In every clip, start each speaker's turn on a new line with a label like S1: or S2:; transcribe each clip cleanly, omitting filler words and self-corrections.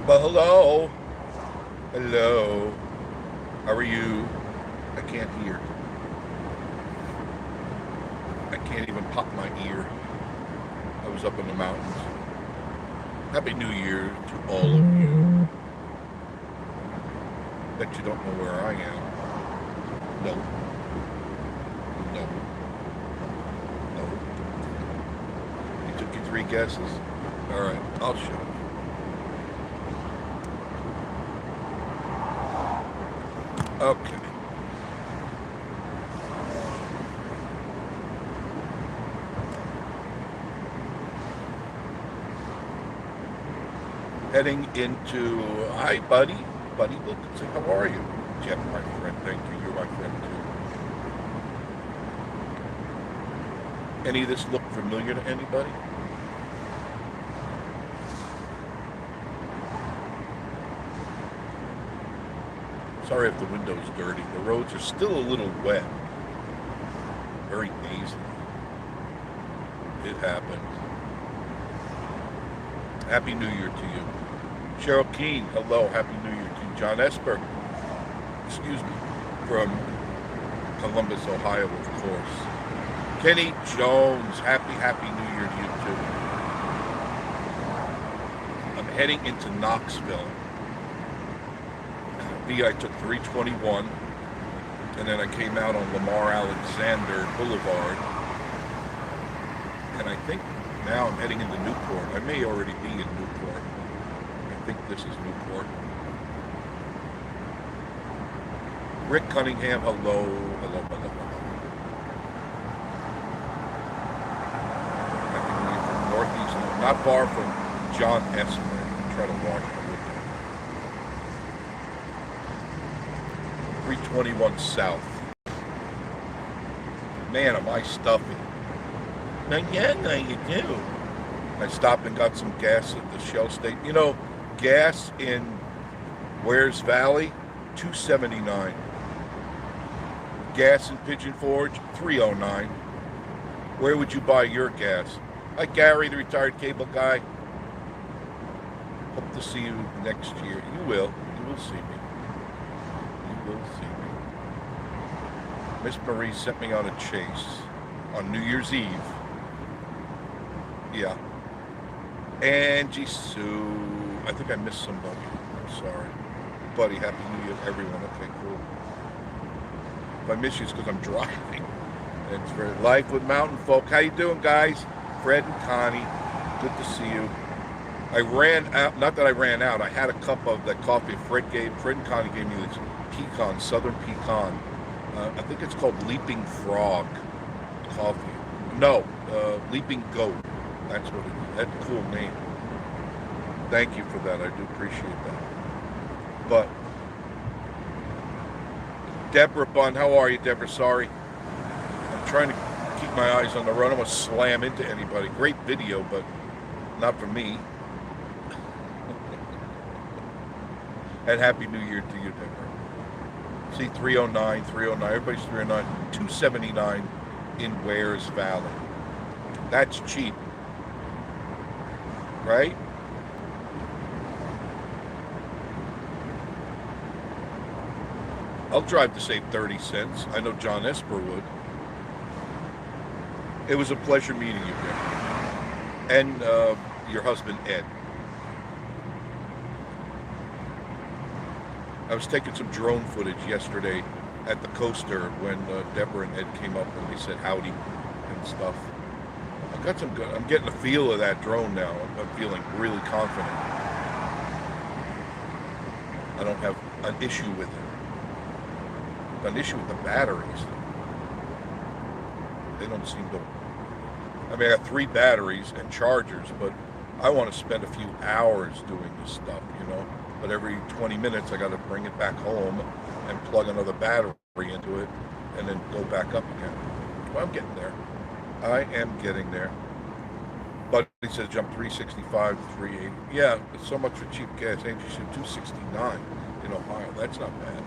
S1: Well, hello. Hello. How are you? I can't hear. I can't even pop my ear. I was up in the mountains. Happy New Year to all of you. Bet you don't know where I am. No, no, no. You took your three guesses. All right, I'll show you. Okay. Heading into, hi, buddy. Buddy Wilkinson, how are you? Jeff, my friend, thank you. You're my friend, too. Any of this look familiar to anybody? Sorry if the window's dirty. The roads are still a little wet. Very hazy. It happened. Happy New Year to you. Cheryl Keene, hello. Happy New Year to you. John Esper, excuse me, from Columbus, Ohio, of course. Kenny Jones, happy New Year to you too. I'm heading into Knoxville. I took 321, and then I came out on Lamar Alexander Boulevard, and I think now I'm heading into Newport. I may already be in Newport. I think this is Newport. Rick Cunningham, hello, hello, hello, hello. I think we're from Northeast, not far from John Esper. Try to walk a little bit. 321 South. Man, am I stuffy. Now, yeah, now you do. I stopped and got some gas at the Shell station. You know, gas in Wares Valley, 279. Gas in Pigeon Forge, 309. Where would you buy your gas? Hi, Gary, the retired cable guy. Hope to see you next year. You will. You will see me. You will see me. Miss Marie sent me on a chase on New Year's Eve. Yeah. Angie Sue. I think I missed somebody. I'm sorry. Buddy, Happy New Year to everyone. Okay, cool. If I miss you, it's because I'm driving. And it's very life with mountain folk. How you doing, guys? Fred and Connie. Good to see you. I ran out, not that I ran out, I had a cup of that coffee Fred and Connie gave me this pecan, southern pecan. I think it's called Leaping Frog coffee. No, Leaping Goat. That's what it is. That's a cool name. Thank you for that. I do appreciate that. But, Deborah Bunn, how are you, Deborah? Sorry. I'm trying to keep my eyes on the road. I don't want to slam into anybody. Great video, but not for me. And Happy New Year to you, Deborah. See, 309, 309. Everybody's 309. 279 in Wares Valley. That's cheap. Right? I'll drive to save 30 cents. I know John Esper would. It was a pleasure meeting you, Deborah. And your husband, Ed. I was taking some drone footage yesterday at the coaster when Deborah and Ed came up and they said howdy and stuff. I got some good. I'm getting the feel of that drone now. I'm feeling really confident. I don't have an issue with it. An issue with the batteries. They don't seem to. I mean, I got 3 batteries and chargers, but I want to spend a few hours doing this stuff, you know. But every 20 minutes, I got to bring it back home and plug another battery into it, and then go back up again. Well, I'm getting there. I am getting there. But he says jump 365 to 380. Yeah, it's so much for cheap gas. Angie said 269 in Ohio. That's not bad.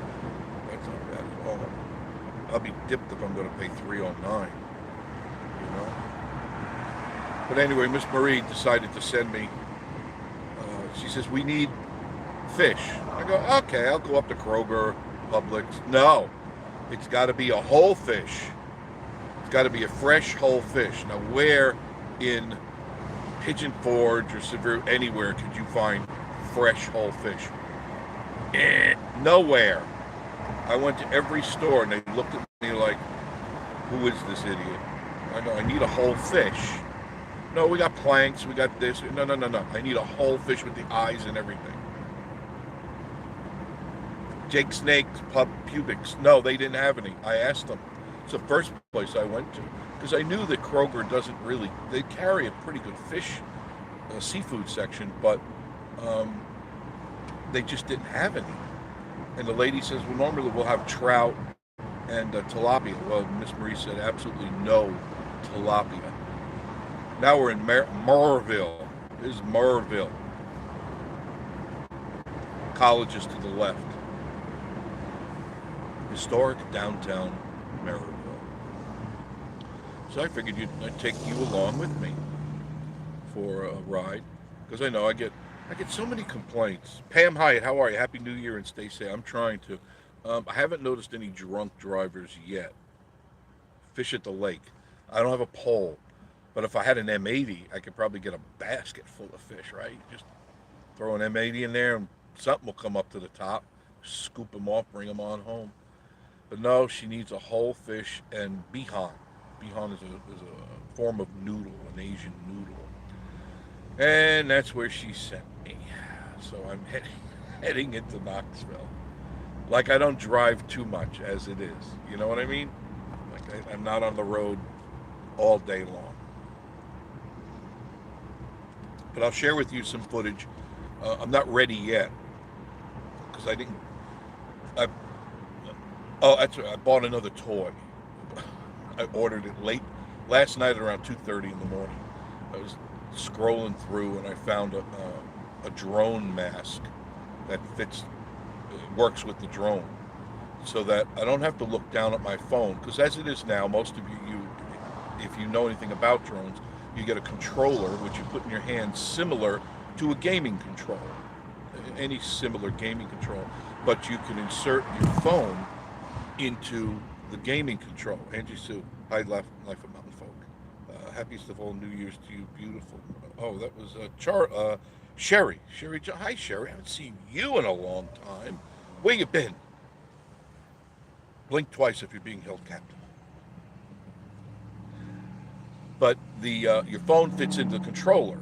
S1: That's not bad at all. I'll be dipped if I'm going to pay 309. You know. But anyway, Miss Marie decided to send me. She says we need fish. I go, okay, I'll go up to Kroger, Publix. No, it's got to be a whole fish. It's got to be a fresh whole fish. Now, where in Pigeon Forge or Severe anywhere could you find fresh whole fish? Nowhere. I went to every store and they looked at me like, who is this idiot? I know, I need a whole fish. No, we got planks, we got this. No. I need a whole fish with the eyes and everything. Jake Snake's pubics. No, they didn't have any. I asked them. It's the first place I went to. Because I knew that Kroger doesn't really, they carry a pretty good fish, seafood section, but they just didn't have any. And the lady says, well, normally we'll have trout and tilapia. Well, Miss Marie said absolutely no tilapia. Now we're in Murrayville. This is Murrayville. College is to the left. Historic downtown Maryville. So I figured I'd take you along with me for a ride, because I know I get so many complaints. Pam Hyatt, how are you? Happy New Year and stay safe. I'm trying to. I haven't noticed any drunk drivers yet. Fish at the lake. I don't have a pole, but if I had an M80, I could probably get a basket full of fish, right? Just throw an M80 in there and something will come up to the top, scoop them off, bring them on home. But no, she needs a whole fish and bihan. Bihan is a form of noodle, an Asian noodle. And that's where she sent me. So I'm heading into Knoxville. Like I don't drive too much as it is. You know what I mean? Like I'm not on the road all day long. But I'll share with you some footage. I'm not ready yet because I didn't. That's right. I bought another toy. I ordered it late last night at around 2:30 in the morning. I was scrolling through and I found a drone mask that works with the drone, so that I don't have to look down at my phone. Because as it is now, most of you, if you know anything about drones, you get a controller which you put in your hand, similar to a gaming controller, any similar gaming control, but you can insert your phone into the gaming control. Angie Sue, hi, Life of Mountain Folk. Happiest of all New Year's to you, beautiful. Oh, that was Sherry. Hi, Sherry. I haven't seen you in a long time. Where you been? Blink twice if you're being held captive. But your phone fits into the controller,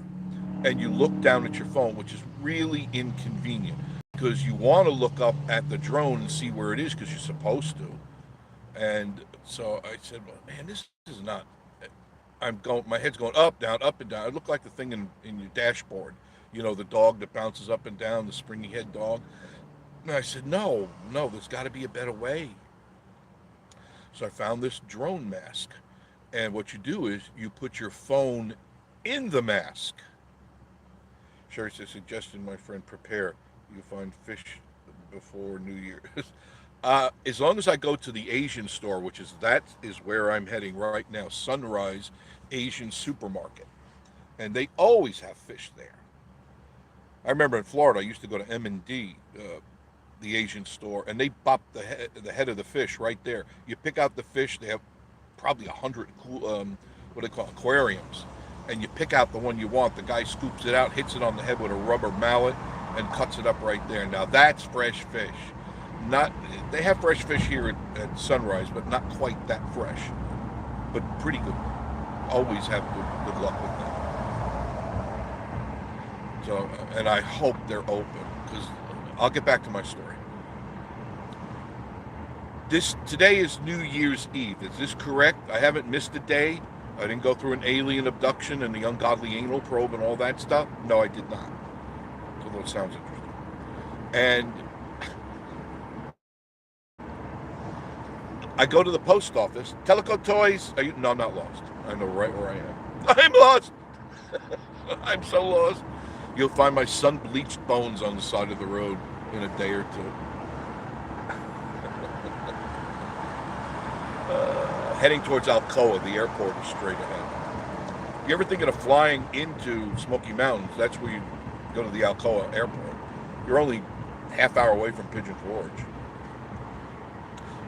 S1: and you look down at your phone, which is really inconvenient because you want to look up at the drone and see where it is because you're supposed to. And so I said, well, man, this is not. My head's going up, down, up and down. It looked like the thing in your dashboard. You know, the dog that bounces up and down, the springy head dog. And I said, no, there's got to be a better way. So I found this drone mask. And what you do is you put your phone in the mask. Sherry says, suggestion, my friend, prepare. You find fish before New Year's. As long as I go to the Asian store, that is where I'm heading right now, Sunrise Asian Supermarket. And they always have fish there. I remember in Florida, I used to go to M&D, the Asian store, and they bop the head of the fish right there. You pick out the fish, they have probably 100, aquariums. And you pick out the one you want. The guy scoops it out, hits it on the head with a rubber mallet, and cuts it up right there. Now that's fresh fish. They have fresh fish here at Sunrise, but not quite that fresh. But pretty good. Always have good luck with them. So, and I hope they're open, because I'll get back to my story. Today is New Year's Eve. Is this correct? I haven't missed a day. I didn't go through an alien abduction and the ungodly anal probe and all that stuff. No, I did not. Although it sounds interesting. And I go to the post office. Teleco Toys. No, I'm not lost. I know right where I am. I'm lost. I'm so lost. You'll find my sun-bleached bones on the side of the road in a day or two. Heading towards Alcoa. The airport is straight ahead. If you ever thinking of flying into Smoky Mountains, that's where you go to the Alcoa airport. You're only half hour away from Pigeon Forge.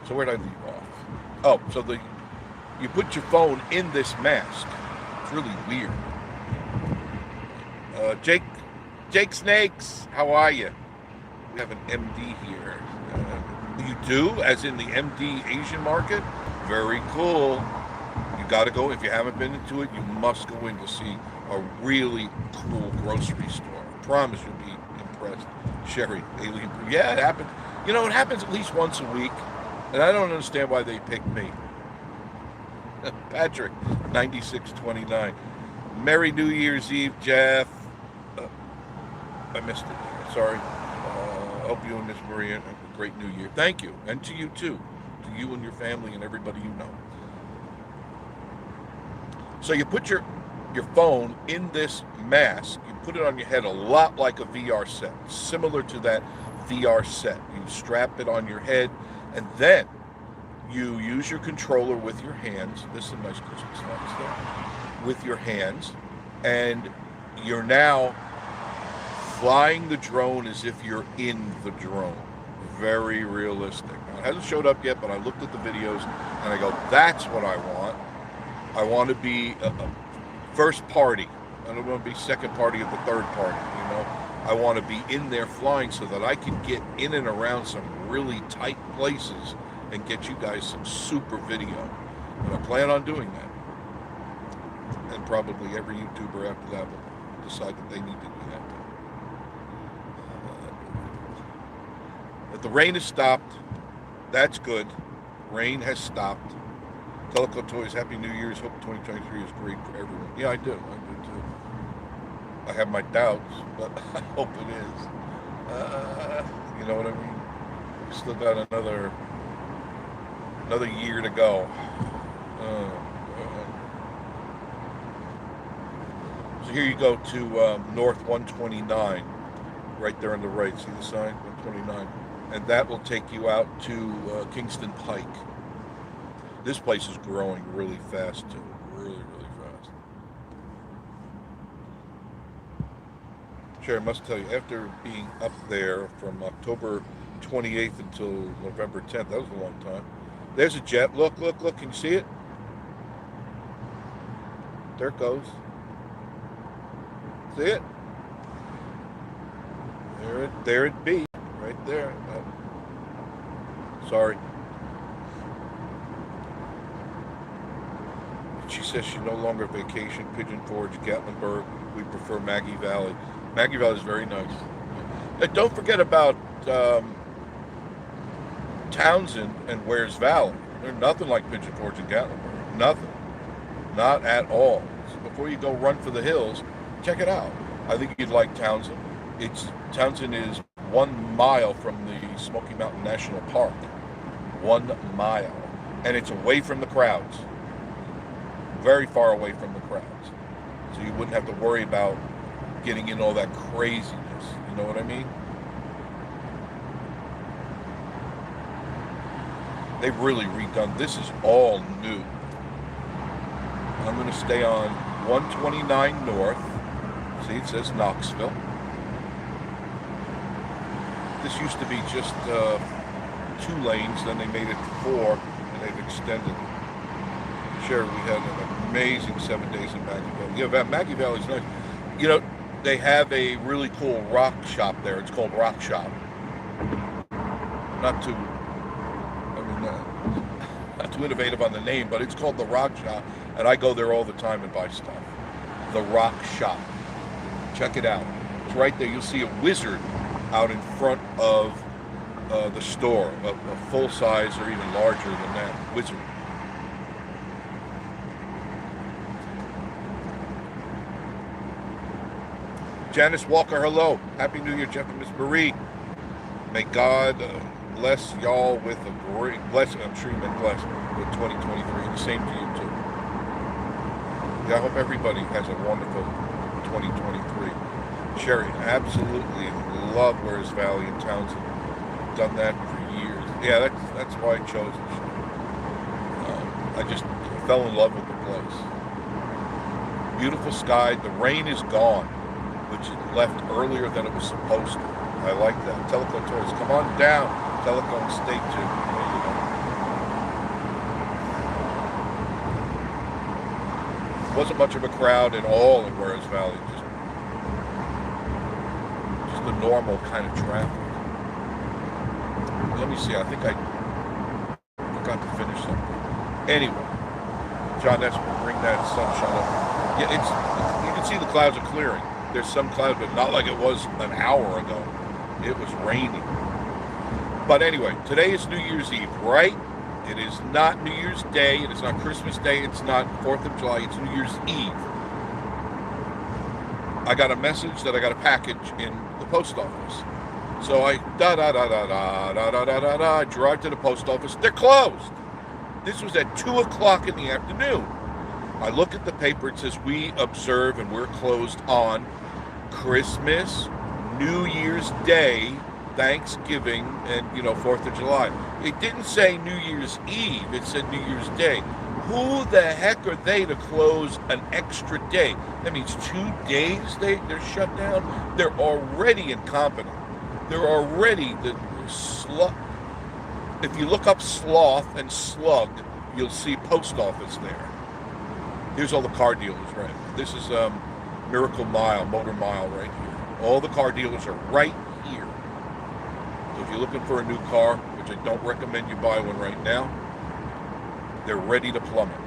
S1: So where'd I leave off? Oh, so you put your phone in this mask. It's really weird. Jake Snakes, how are you? We have an MD here. You do, as in the MD Asian market? Very cool. You got to go. If you haven't been into it, you must go in to see a really cool grocery store. I promise you'll be impressed. Sherry, alien. Yeah, it happens. You know, it happens at least once a week, and I don't understand why they picked me. Patrick, 9629. Merry New Year's Eve, Jeff. I missed it. Sorry. Hope you and Miss Maria have a great New Year. Thank you, and to you too, to you and your family and everybody you know. So you put your phone in this mask. You put it on your head a lot like a VR set, similar to that VR set. You strap it on your head, and then you use your controller with your hands. This is a nice Christmas lights there. With your hands, and you're now flying the drone as if you're in the drone. Very realistic. Now, it hasn't showed up yet, but I looked at the videos and I go, that's what I want. I want to be a first party. I don't want to be second party of the third party, you know. I want to be in there flying so that I can get in and around some really tight places and get you guys some super video. And I plan on doing that. And probably every YouTuber after that will decide that they need to do that. But the rain has stopped. That's good. Rain has stopped. Teleco Toys, Happy New Year's. Hope 2023 is great for everyone. Yeah, I do. I do too. I have my doubts, but I hope it is. You know what I mean? We still got another year to go. So here you go to North 129, right there on the right. See the sign? 129. And that will take you out to Kingston Pike. This place is growing really fast too. Really, really fast. Sure, I must tell you, after being up there from October 28th until November 10th, that was a long time. There's a jet. Look, look, look. Can you see it? There it goes. See it? There it be. Right there. Sorry. She says she no longer vacation. Pigeon Forge, Gatlinburg. We prefer Maggie Valley. Maggie Valley is very nice. And don't forget about Townsend and Wares Valley. They're nothing like Pigeon Forge and Gatlinburg. Nothing. Not at all. So before you go run for the hills, check it out. I think you'd like Townsend. Townsend is 1 mile from the Smoky Mountain National Park. 1 mile. And it's away from the crowds. Very far away from the crowds. So you wouldn't have to worry about getting in all that craziness. You know what I mean? They've really redone. This is all new. I'm going to stay on 129 North. See, it says Knoxville. This used to be just 2 lanes, then they made it 4, and they've extended it. Sure, we had an amazing 7 days in Maggie Valley. Yeah, Maggie Valley's nice. You know, they have a really cool rock shop there. It's called Rock Shop. Not too innovative on the name, but it's called the Rock Shop, and I go there all the time and buy stuff. The Rock Shop. Check it out. It's right there. You'll see a wizard out in front of the store, a full size or even larger than that wizard. Janice Walker, hello. Happy New Year, Jeff and Miss Marie. May God bless y'all with a great blessing. I'm sure you've been blessed with 2023. The same to you too. Yeah, I hope everybody has a wonderful 2023. Sherry, absolutely love Wares Valley and Townsend. Done that for years. Yeah, that's why I chose the show. I just fell in love with the place. Beautiful sky. The rain is gone, which it left earlier than it was supposed to. I like that. Teleco Toys, come on down. Teleco and State 2. There you go. Wasn't much of a crowd at all in Warriors Valley. Just the normal kind of traffic. Let me see. I think I forgot to finish something. Anyway, John, that's bring that sunshine up. Yeah, you can see the clouds are clearing. There's some clouds, but not like it was an hour ago. It was raining. But anyway, today is New Year's Eve, right? It is not New Year's Day. It is not Christmas Day. It's not 4th of July. It's New Year's Eve. I got a message that I got a package in the post office. So I drive to the post office. They're closed. This was at 2 o'clock in the afternoon. I look at the paper. It says we observe and we're closed on Christmas, New Year's Day, Thanksgiving, and 4th of July. It didn't say New Year's Eve. It said New Year's Day. Who the heck are they to close an extra day? That means 2 days they're shut down. They're already incompetent. They're already the slug. If you look up sloth and slug, you'll see post office there. Here's all the car dealers, right? This is Miracle Mile, Motor Mile right here. All the car dealers are right here. So if you're looking for a new car, which I don't recommend you buy one right now, they're ready to plummet.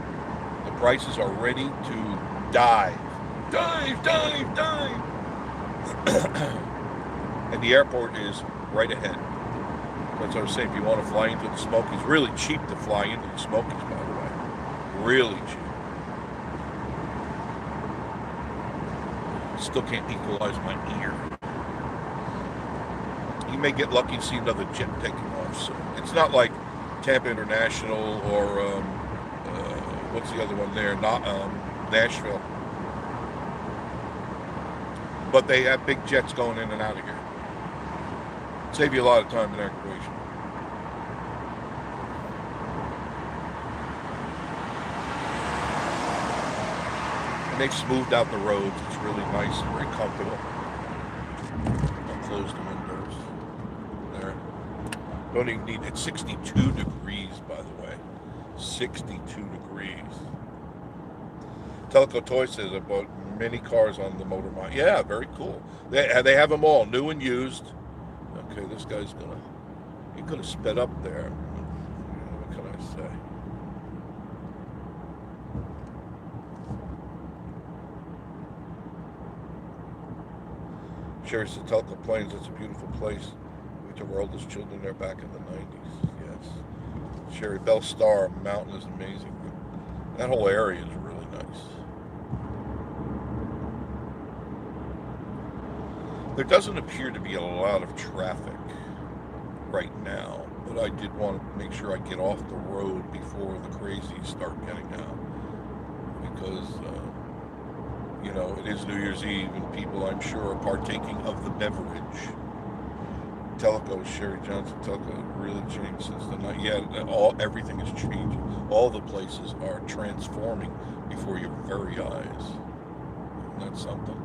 S1: The prices are ready to dive. Dive, dive, dive! And the airport is right ahead. That's what I was saying. If you want to fly into the Smokies, really cheap to fly into the Smokies, by the way. Really cheap. Still can't equalize my ear. You may get lucky to see another jet taking off soon. It's not like Tampa International or what's the other one there? Not Nashville. But they have big jets going in and out of here. Save you a lot of time and aggravation. And they've smoothed out the roads. It's really nice, very comfortable. I'll close the windows. There. Don't even need, it's 62 degrees, by the way. 62 degrees. Teleco Toy says I bought many cars on the Motor Mile. Yeah, very cool. They have them all, new and used. Okay, this guy's he could have sped up there. What can I say? Sherry says Telco Plains, it's a beautiful place. We took our oldest children there back in the 90s. Yes. Sherry, Bell Star Mountain is amazing. That whole area is really nice. There doesn't appear to be a lot of traffic right now, but I did want to make sure I get off the road before the crazies start getting out, because it is New Year's Eve and people, I'm sure, are partaking of the beverage. Teleco, Sherry Johnson, Teleco really changed since the night. Yeah, everything is changing. All the places are transforming before your very eyes. And that's something.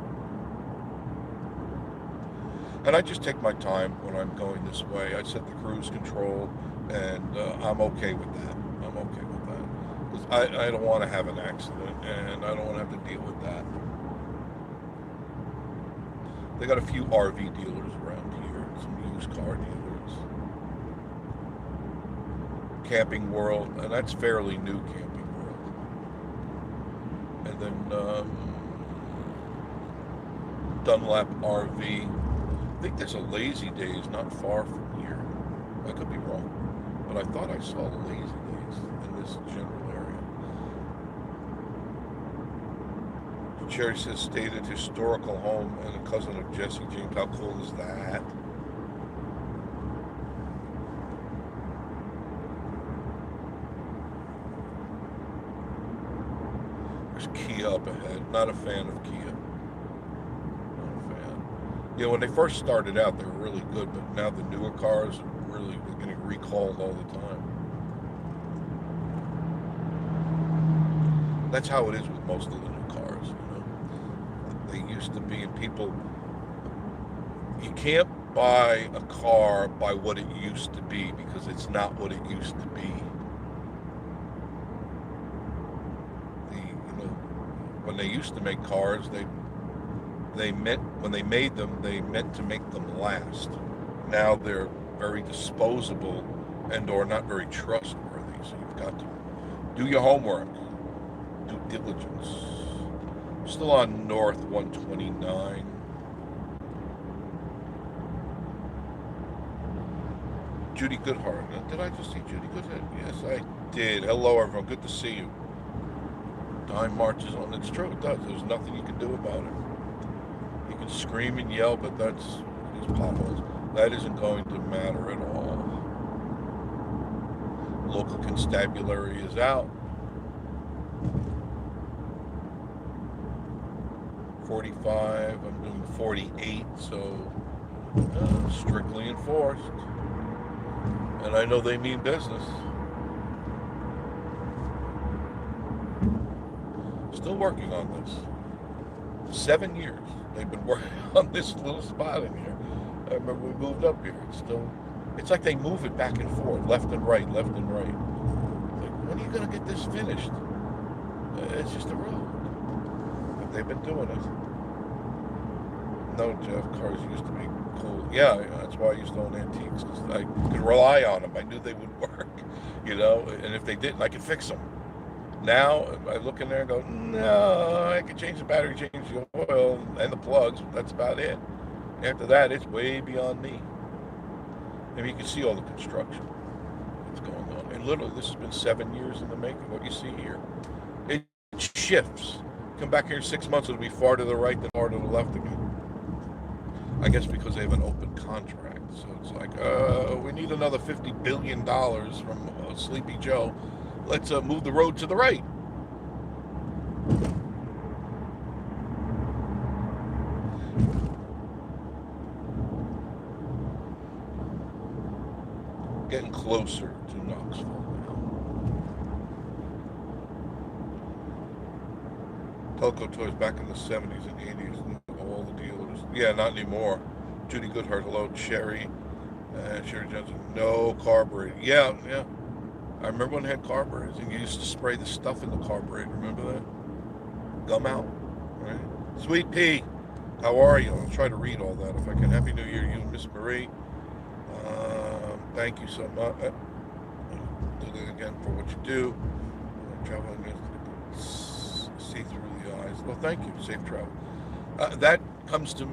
S1: And I just take my time when I'm going this way. I set the cruise control, and I'm okay with that. I'm okay with that. Because I don't want to have an accident, and I don't want to have to deal with that. They got a few RV dealers around here, some used car dealers. Camping World, and that's fairly new, Camping World. And then Dunlap RV. I think there's a Lazy Days not far from here. I could be wrong, but I thought I saw the Lazy Days in this general area. Cherry says stated historical home and a cousin of Jesse James. How cool is that? There's Kia up ahead. Not a fan of Kia. When they first started out, they were really good, but now the newer cars are really getting recalled all the time. That's how it is with most of the new cars, They used to be, and people, you can't buy a car by what it used to be, because it's not what it used to be. When they used to make cars, they meant, when they made them, they meant to make them last. Now they're very disposable and or not very trustworthy. So you've got to do your homework, due diligence. Still on North 129. Judy Goodhart. Did I just see Judy Goodhart? Yes, I did. Hello, everyone. Good to see you. Time marches on. It's true, it does. There's nothing you can do about it. You can scream and yell, but that's these potholes. That isn't going to matter at all. Local constabulary is out. 45. I'm doing 48, so strictly enforced. And I know they mean business. Still working on this. 7 years they've been working on this little spot in here. I remember we moved up here. It's like they move it back and forth, left and right, left and right. It's like, when are you going to get this finished? It's just a road. But they've been doing it. No, Jeff, cars used to be cool. Yeah, that's why I used to own antiques, because I could rely on them. I knew they would work, and if they didn't, I could fix them. Now, I look in there and go, no, I can change the battery, change the oil, and the plugs, but that's about it. After that, it's way beyond me. And you can see all the construction that's going on. And literally, this has been 7 years in the making, what you see here. It shifts. Come back here in 6 months, it'll be far to the right than far to the left again. I guess because they have an open contract. So it's like, we need another $50 billion from Sleepy Joe. Let's move the road to the right. Getting closer to Knoxville now. Telco Toys back in the 70s and 80s. All the dealers. Yeah, not anymore. Judy Goodhart, hello. Sherry Johnson, no carburetor. Yeah. I remember when it had carburetors, and you used to spray the stuff in the carburetor. Remember that? Gum out, right? Sweet Pea, how are you? I'll try to read all that if I can. Happy New Year to you and Miss Marie. Thank you so much. Do that again for what you do. Traveling against see through the eyes. Well, thank you. Safe travel. That comes to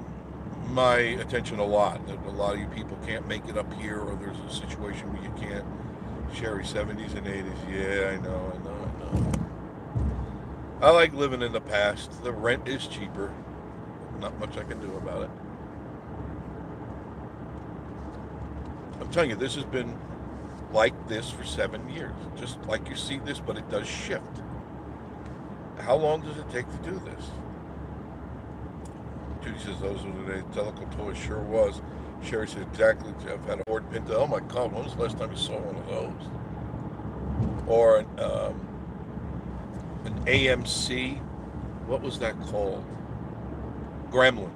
S1: my attention a lot. That a lot of you people can't make it up here, or there's a situation where you can't. Sherry, 70s and 80s. Yeah, I know. I like living in the past. The rent is cheaper. Not much I can do about it. I'm telling you, this has been like this for 7 years. Just like you see this, but it does shift. How long does it take to do this? Judy says, those were the days. Teleco Toys sure was. Sherry said, exactly, Jeff. Had a Ford Pinto. Oh my God, when was the last time you saw one of those? Or an AMC. What was that called? Gremlin.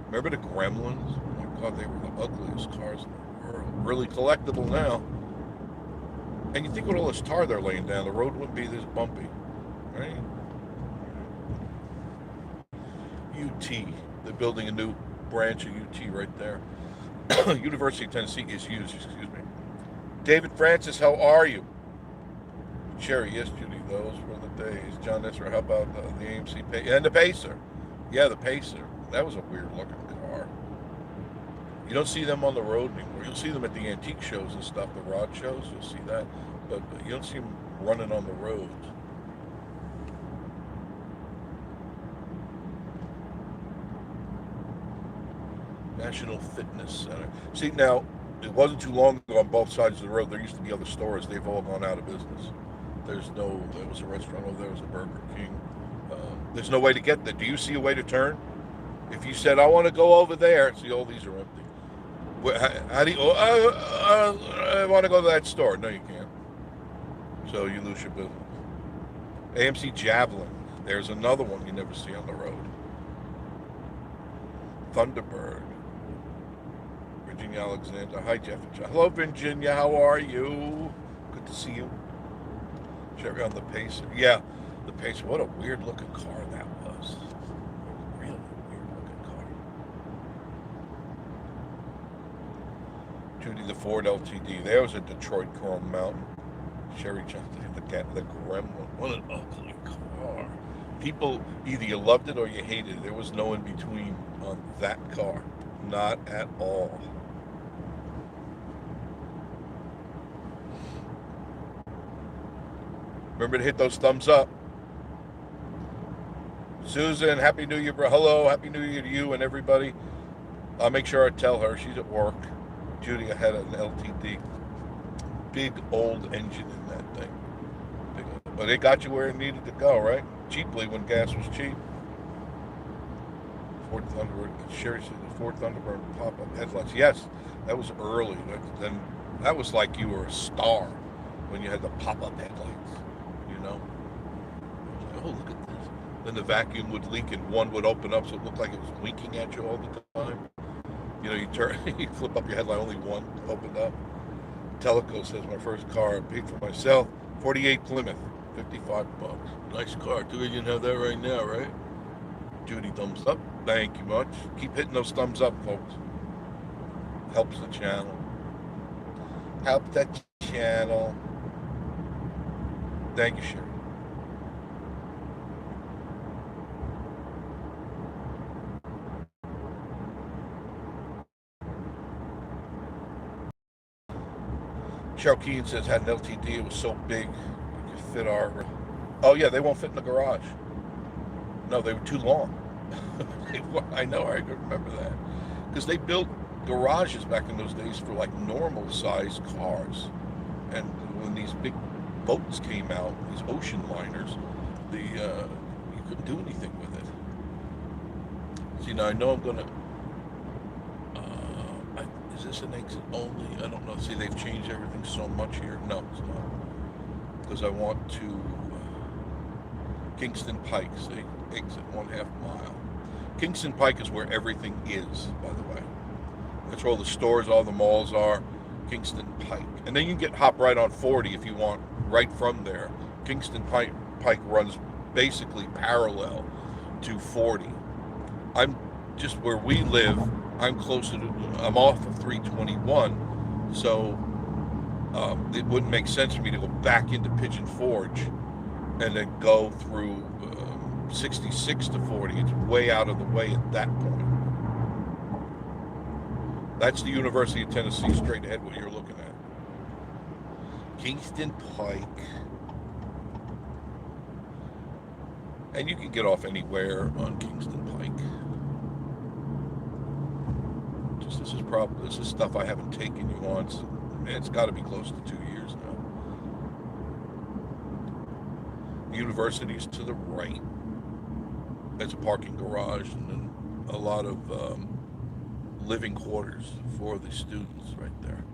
S1: Remember the Gremlins? Oh my God, they were the ugliest cars in the world. Really collectible now. And you think with all this tar they're laying down, the road wouldn't be this bumpy, right? UT. They're building a new branch of UT right there. University of Tennessee is used, excuse me. David Francis, how are you? Sherry, yes, Judy, those were the days. John Nesser, how about the AMC and the Pacer? Yeah, the Pacer. That was a weird looking car. You don't see them on the road anymore. You'll see them at the antique shows and stuff, the rod shows, you'll see that. But you don't see them running on the roads. National Fitness Center. See, now, it wasn't too long ago on both sides of the road, there used to be other stores. They've all gone out of business. There was a restaurant over there, was a Burger King. There's no way to get there. Do you see a way to turn? If you said, I want to go over there, see, all these are empty. How do you, I want to go to that store. No, you can't. So you lose your business. AMC Javelin. There's another one you never see on the road. Thunderbird. Virginia Alexander. Hi, Jeff and John. Hello, Virginia. How are you? Good to see you. Chevy on the Pacer. Yeah, the Pacer. What a weird looking car that was. Really weird looking car. Judy, the Ford LTD. There was a Detroit Chrome Mountain. Sherry Johnson, the Gremlin. What an ugly car. People, either you loved it or you hated it. There was no in between on that car. Not at all. Remember to hit those thumbs up. Susan, Happy New Year, bro. Hello, Happy New Year to you and everybody. I'll make sure I tell her. She's at work. Judy, I had an LTD. Big old engine in that thing. But it got you where it needed to go, right? Cheaply when gas was cheap. Ford Thunderbird. Sherry said the Ford Thunderbird pop-up headlights. Yes, that was early. That was like you were a star when you had the pop-up headlights. You know? Oh, look at this. Then the vacuum would leak and one would open up so it looked like it was winking at you all the time. You know, you turn, you flip up your headlight, only one opened up. Teleco says my first car I paid for myself, 48 Plymouth, $55. Nice car. Too bad you didn't have that right now, right? Judy, thumbs up. Thank you much. Keep hitting those thumbs up, folks. Helps the channel. Help the channel. Thank you, Sherry. Cheryl Keane says had an LTD. It was so big it could fit our. Oh yeah, they won't fit in the garage. No, they were too long. I know. I remember that because they built garages back in those days for like normal sized cars, and when these big boats came out, these ocean liners, you couldn't do anything with it. See, now I know I'm gonna. Is this an exit only? I don't know. See, they've changed everything so much here. No, it's not. Because I want to Kingston Pike, see? Exit 1/2 mile. Kingston Pike is where everything is, by the way. That's where all the stores, all the malls are. Kingston Pike. And then you can hop right on 40 if you want, right from there. Kingston Pike runs basically parallel to 40. I'm just where we live. I'm off of 321, so it wouldn't make sense for me to go back into Pigeon Forge and then go through 66 to 40. It's way out of the way at that point. That's the University of Tennessee straight ahead, what you're looking at. Kingston Pike. And you can get off anywhere on Kingston Pike. This is stuff I haven't taken you on. It's got to be close to 2 years now. The university is to the right. There's a parking garage and then a lot of living quarters for the students right there.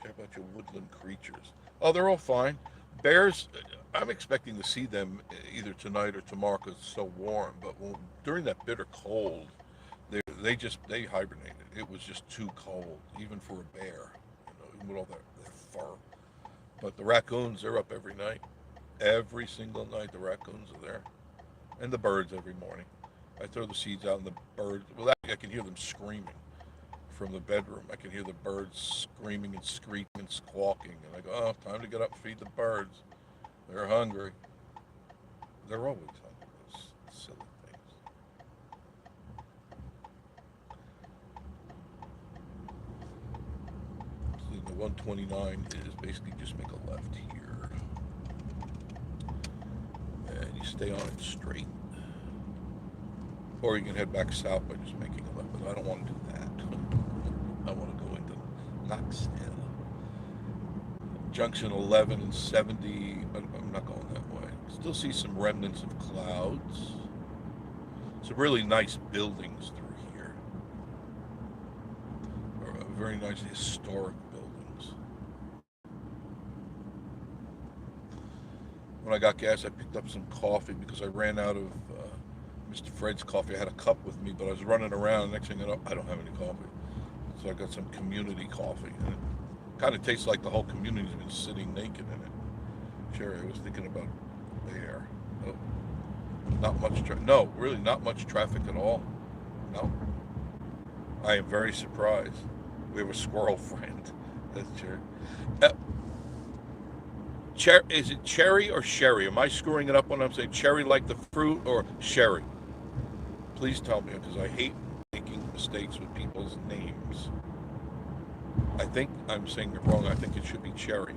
S1: How about your woodland creatures? Oh, they're all fine. Bears, I'm expecting to see them either tonight or tomorrow because it's so warm. But during that bitter cold, they hibernated. It was just too cold, even for a bear, even with all their fur. But the raccoons, they're up every night. Every single night, the raccoons are there. And the birds every morning. I throw the seeds out and the birds, well, I can hear them screaming from the bedroom. I can hear the birds screaming and screeching and squawking. And I go, oh, time to get up and feed the birds. They're hungry. They're always hungry, those silly things. See, the 129 is basically just make a left here. And you stay on it straight. Or you can head back south by just making a left, but I don't want to do that. I want to go into Knoxville. Junction 11 and 70, I'm not going that way. Still see some remnants of clouds. Some really nice buildings through here. Very nice historic buildings. when I got gas, I picked up some coffee because I ran out of Mr. Fred's coffee. I had a cup with me, but I was running around. Next thing I know, I don't have any coffee. So I got some community coffee. And it kind of tastes like the whole community's been sitting naked in it. Sherry, I was thinking about there. Oh, not much no, really not much traffic at all. No. I am very surprised. We have a squirrel friend. That's Cherry. Uh, is it cherry or sherry? Am I screwing it up when I'm saying cherry like the fruit or sherry? Please tell me because I hate making mistakes with people's names. I think I'm saying it wrong. I think it should be cherry.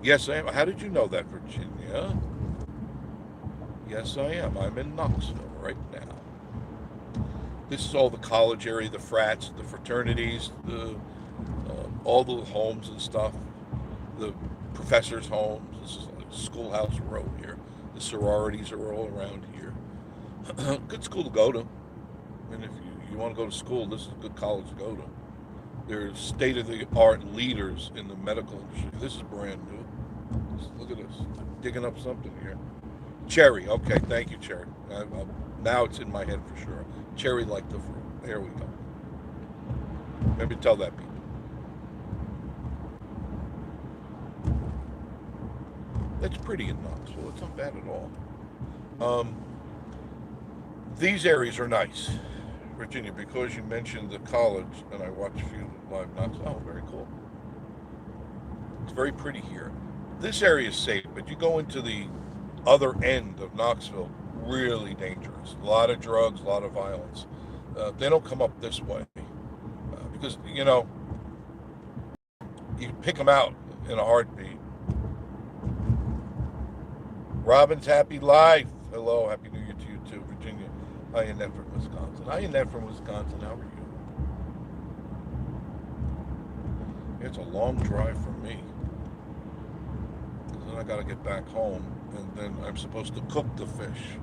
S1: Yes, I am. How did you know that, Virginia? Yes, I am. I'm in Knoxville right now. This is all the college area, the frats, the fraternities, the all the homes and stuff, the professors' homes. This is like Schoolhouse Row here. The sororities are all around here. Good school to go to. And if you want to go to school, this is a good college to go to. There's state-of-the-art leaders in the medical industry. This is brand new. Look at this. I'm digging up something here. Cherry. Okay, thank you, Cherry. Now it's in my head for sure. Cherry like the fruit. There we go. Maybe tell that people. That's pretty in Knoxville. It's not bad at all. These areas are nice. Virginia, because you mentioned the college, and I watched a few live Knoxville. Oh, very cool. It's very pretty here. This area is safe, but you go into the other end of Knoxville, really dangerous. A lot of drugs, a lot of violence. They don't come up this way because you pick them out in a heartbeat. Robin's Happy Life. Hello, Happy New Year to you too, Virginia. Hi, Annette from Wisconsin. Hi, Annette from Wisconsin. How are you? It's a long drive for me. Then I got to get back home, and then I'm supposed to cook the fish.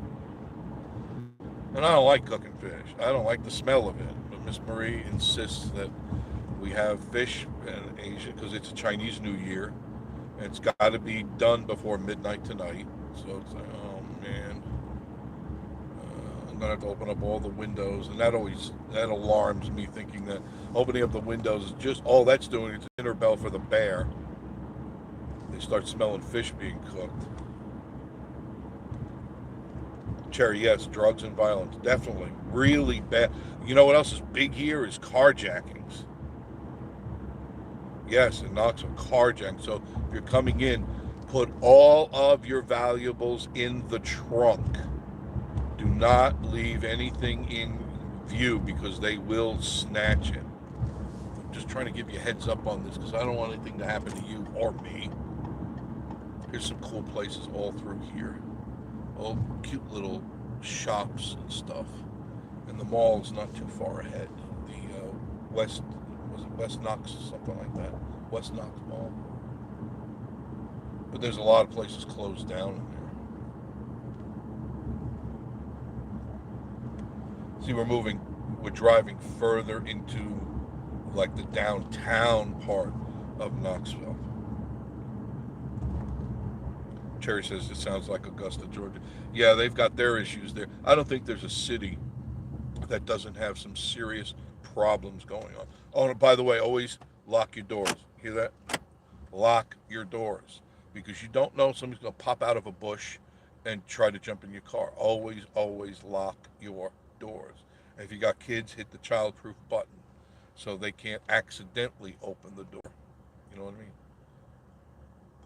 S1: And I don't like cooking fish. I don't like the smell of it. But Miss Marie insists that we have fish in Asia because it's a Chinese New Year, and it's got to be done before midnight tonight. So it's like, oh man, I'm gonna have to open up all the windows, and that alarms me, thinking that opening up the windows is just all that's doing. It's an dinner bell for the bear. They start smelling fish being cooked. Cherry, yes, drugs and violence, definitely, really bad. You know what else is big here is carjackings. Yes, in Knoxville, carjacking. So if you're coming in, put all of your valuables in the trunk. Do not leave anything in view because they will snatch it. I'm just trying to give you a heads up on this because I don't want anything to happen to you or me. Here's some cool places all through here. All cute little shops and stuff. And the mall's not too far ahead. The West Knox, something like that. West Knox Mall. But there's a lot of places closed down in there. See, we're driving further into like the downtown part of Knoxville. Cherry says it sounds like Augusta, Georgia. Yeah, they've got their issues there. I don't think there's a city that doesn't have some serious problems going on. Oh, and by the way, always lock your doors. Hear that? Lock your doors. Because you don't know somebody's going to pop out of a bush and try to jump in your car. Always, always lock your doors. And if you got kids, hit the childproof button so they can't accidentally open the door. You know what I mean?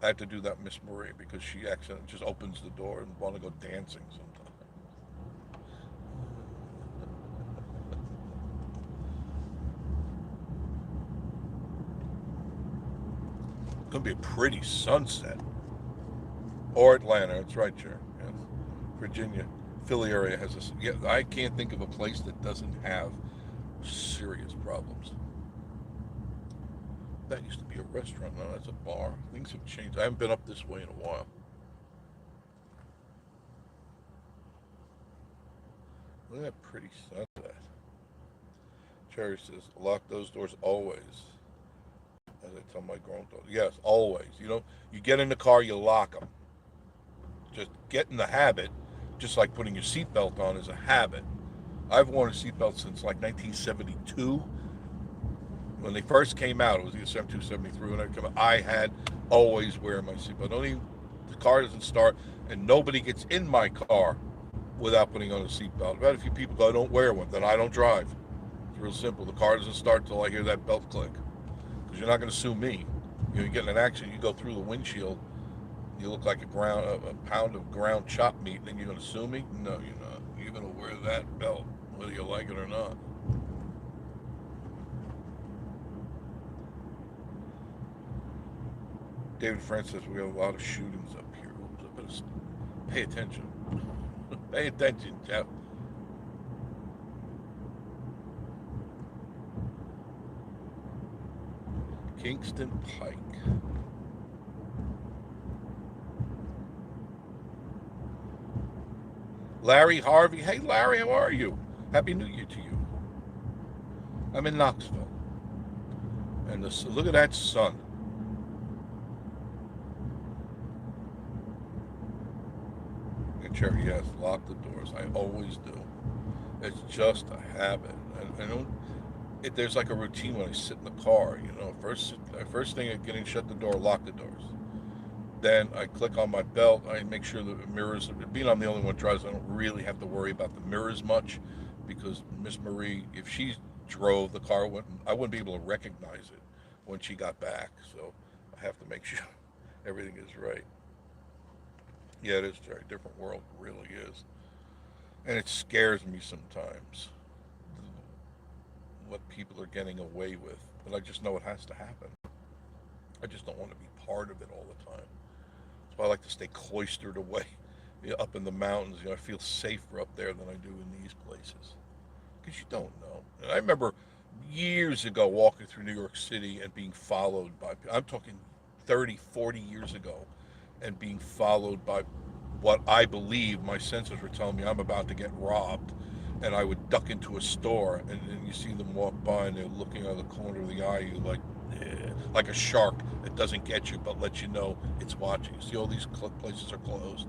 S1: I have to do that, Miss Marie, because she accidentally just opens the door and want to go dancing sometimes. It's going to be a pretty sunset. Or Atlanta, that's right, Chair. Yes. Virginia, Philly area has a. Yeah, I can't think of a place that doesn't have serious problems. That used to be a restaurant. Now that's a bar. Things have changed. I haven't been up this way in a while. Look at that pretty sunset. Cherry says, lock those doors always. As I tell my grown daughter. Yes, always. You know, you get in the car, you lock them. just get in the habit, just like putting your seatbelt on is a habit. I've worn a seatbelt since like 1972. When they first came out, it was either 72, 73. When I came out, I had always wear my seatbelt. Only the car doesn't start, and nobody gets in my car without putting on a seatbelt. I've had a few people go, I don't wear one, then I don't drive. It's real simple. The car doesn't start till I hear that belt click. Because you're not going to sue me. You get in an accident, you go through the windshield, you look like a pound of ground chopped meat, and then you're going to sue me? No, you're not. You're going to wear that belt, whether you like it or not. David France says we have a lot of shootings up here. Oops, I better pay attention. Pay attention, Jeff. Kingston Pike. Larry Harvey. Hey, Larry, how are you? Happy New Year to you. I'm in Knoxville. And look at that sun. And Cherry, yes, lock the doors. I always do. It's just a habit. I don't. There's like a routine when I sit in the car. First thing I get in, shut the door, lock the doors. Then I click on my belt. I make sure the mirrors. Being I'm the only one who drives, I don't really have to worry about the mirrors much, because Miss Marie, if she drove the car, I wouldn't be able to recognize it when she got back. So I have to make sure everything is right. Yeah, it is a very different world. It really is, and it scares me sometimes what people are getting away with. But I just know it has to happen. I just don't want to be part of it all the time. So I like to stay cloistered away, up in the mountains. I feel safer up there than I do in these places. Because you don't know. And I remember years ago walking through New York City and being followed by, I'm talking 30, 40 years ago, and being followed by what I believe my senses were telling me I'm about to get robbed. And I would duck into a store, and then you see them walk by, and they're looking out of the corner of the eye. You like a shark that doesn't get you, but lets you know it's watching. You see, all these places are closed.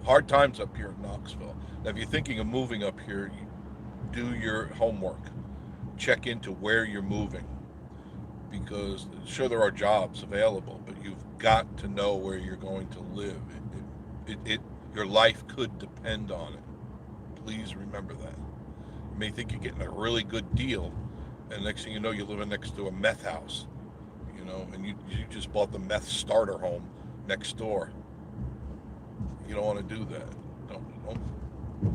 S1: Hard times up here in Knoxville. Now, if you're thinking of moving up here, you do your homework. Check into where you're moving, because sure there are jobs available, but you've got to know where you're going to live. Your life could depend on it. Please remember that. You may think you're getting a really good deal, and next thing you know, you're living next to a meth house, and you just bought the meth starter home next door. You don't want to do that.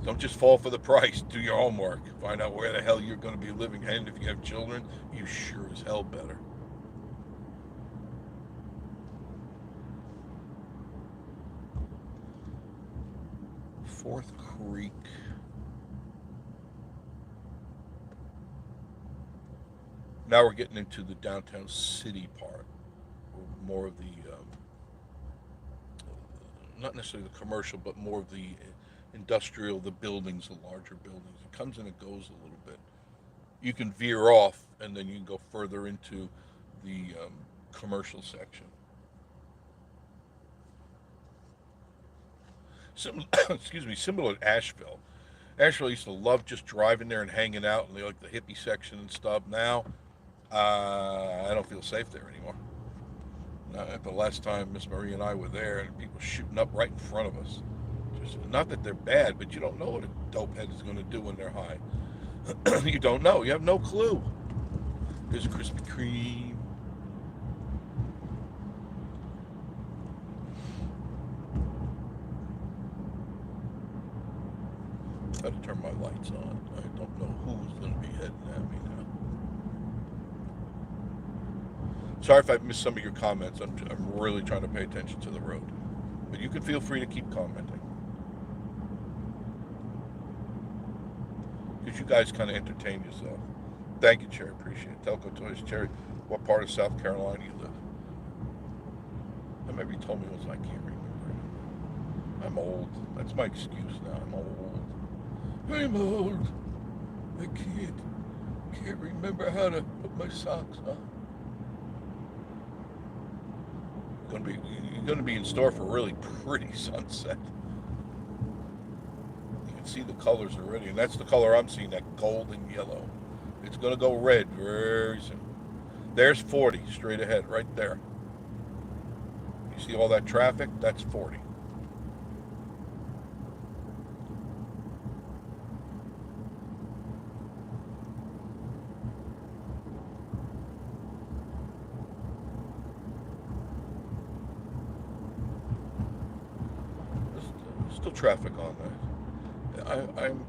S1: Don't just fall for the price. Do your homework. Find out where the hell you're going to be living, and if you have children, you sure as hell better. Fourth Creek. Now we're getting into the downtown city part, more of the, not necessarily the commercial, but more of the industrial, the buildings, the larger buildings. It comes and it goes a little bit. You can veer off, and then you can go further into the commercial section. Excuse me, similar to Asheville. Asheville used to love just driving there and hanging out in the hippie section and stuff. Now, I don't feel safe there anymore. The last time Miss Marie and I were there, and people shooting up right in front of us. Not that they're bad, but you don't know what a dopehead is going to do when they're high. You don't know. You have no clue. There's Krispy Kreme. I got to turn my lights on. I don't know who's going to be heading at me now. Sorry if I've missed some of your comments. I'm really trying to pay attention to the road. But you can feel free to keep commenting. Because you guys kind of entertain yourself. Thank you, Cherry. Appreciate it. Telco Toys. Cherry, what part of South Carolina you live? I maybe you told me once, I can't remember. I'm old. That's my excuse now. I'm old. I'm old. I can't remember how to put my socks on. You're gonna be in store for a really pretty sunset. You can see the colors already, and that's the color I'm seeing, that golden yellow. It's gonna go red very soon. There's 40 straight ahead, right there. You see all that traffic? That's 40. There's still traffic on that. I'm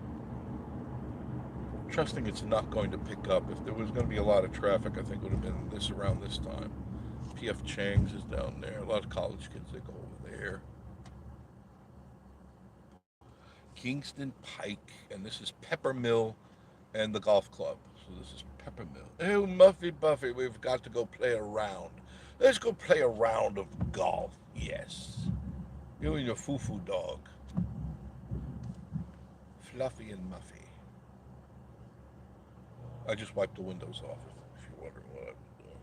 S1: trusting it's not going to pick up. If there was going to be a lot of traffic, I think it would have been this around this time. PF Chang's is down there. A lot of college kids, they go over there. Kingston Pike, and this is Peppermill and the golf club. So this is Peppermill. Oh, Muffy Buffy, we've got to go play a round. Let's go play a round of golf. Yes. You and your foo-foo dog. Fluffy and Muffy. I just wiped the windows off, if you're wondering what I'm doing.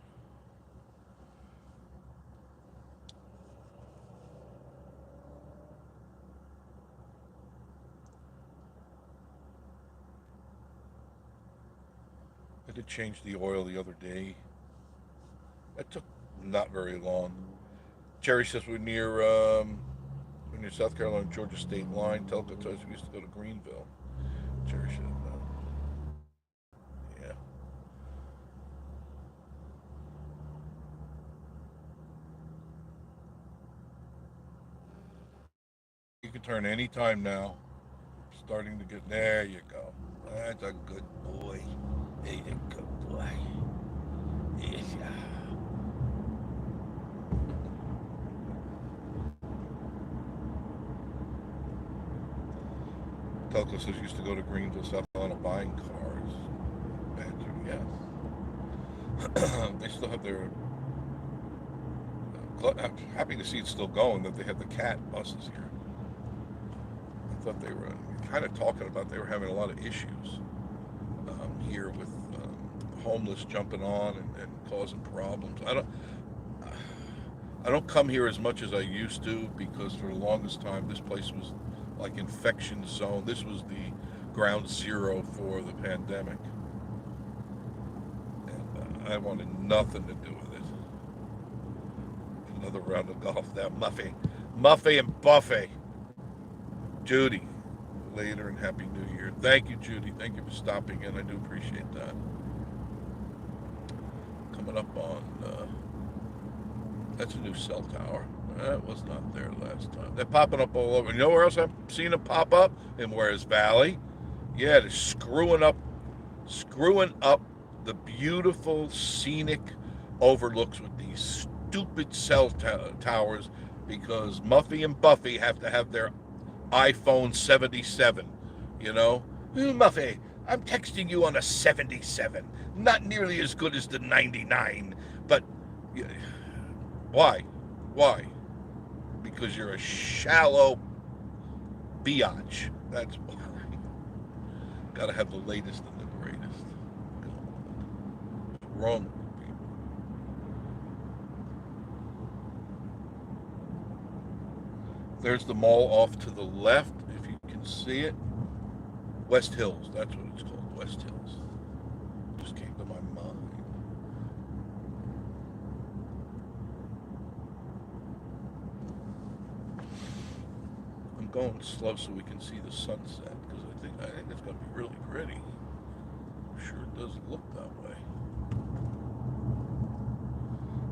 S1: I did change the oil the other day. That took not very long. Jerry says we're near South Carolina Georgia state line. Telco tells we used to go to Greenville. Jerry said, yeah. You can turn any time now. Starting to get there. You go. That's a good boy. He's a good boy. Yes. Telco says used to go to Greenville, South Carolina, buying cars. Badger, yes. They still have their. I'm happy to see it's still going. That they have the cat buses here. I thought they were kind of talking about they were having a lot of issues here with homeless jumping on and causing problems. I don't come here as much as I used to because for the longest time this place was like infection zone. This was the ground zero for the pandemic, and I wanted nothing to do with it. Another round of golf there, Muffy and Buffy. Judy, later and Happy New Year. Thank you, Judy. Thank you for stopping in. I do appreciate that. Coming up on, that's a new cell tower. That was not there last time. They're popping up all over. You know where else I've seen them pop up? In Wares Valley. Yeah, they're screwing up the beautiful scenic overlooks with these stupid cell towers because Muffy and Buffy have to have their iPhone 77, you know? Muffy, I'm texting you on a 77. Not nearly as good as the 99, but why? Why? Because you're a shallow biatch. That's why. Gotta have the latest and the greatest. What's wrong with people? There's the mall off to the left, if you can see it. West Hills, that's what it's called, West Hills. Just came to my mind. I'm going slow so we can see the sunset because I think it's going to be really pretty. I'm sure it does look that way.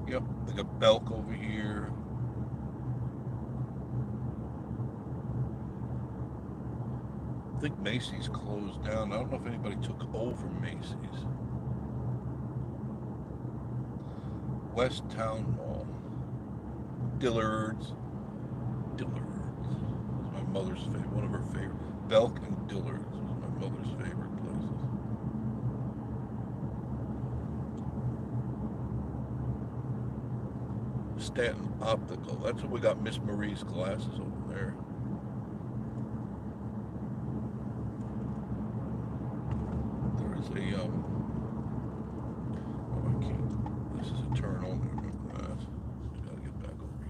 S1: Yep, they got Belk over here. I think Macy's closed down. I don't know if anybody took over Macy's. West Town Mall. Dillard's. Was my mother's favorite. One of her favorite. Belk and Dillard's was my mother's favorite places. Stanton Optical. That's what we got Miss Marie's glasses over there. Oh, I can't. This is a turn on. Remember that. Gotta get back over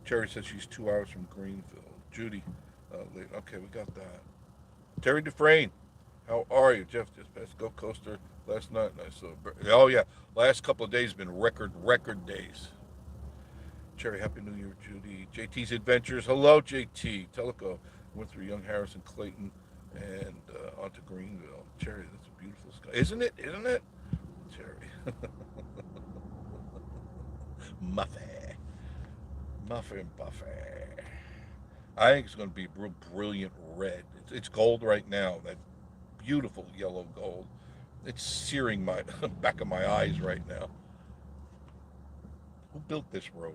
S1: Cherry says she's 2 hours from Greenville. Judy, okay, we got that. Terry Dufresne, how are you? Jeff just passed Go Coaster last night, and I saw. Oh yeah, last couple of days been record days. Cherry, Happy New Year, Judy. JT's Adventures. Hello, JT. Teleco went through Young Harrison, Clayton, and onto Greenville. Cherry, that's a beautiful sky, isn't it? Isn't it? Cherry, Muffy, Muffy and Buffy. I think it's going to be real brilliant red. It's gold right now. That beautiful yellow gold. It's searing my back of my eyes right now. Who built this road?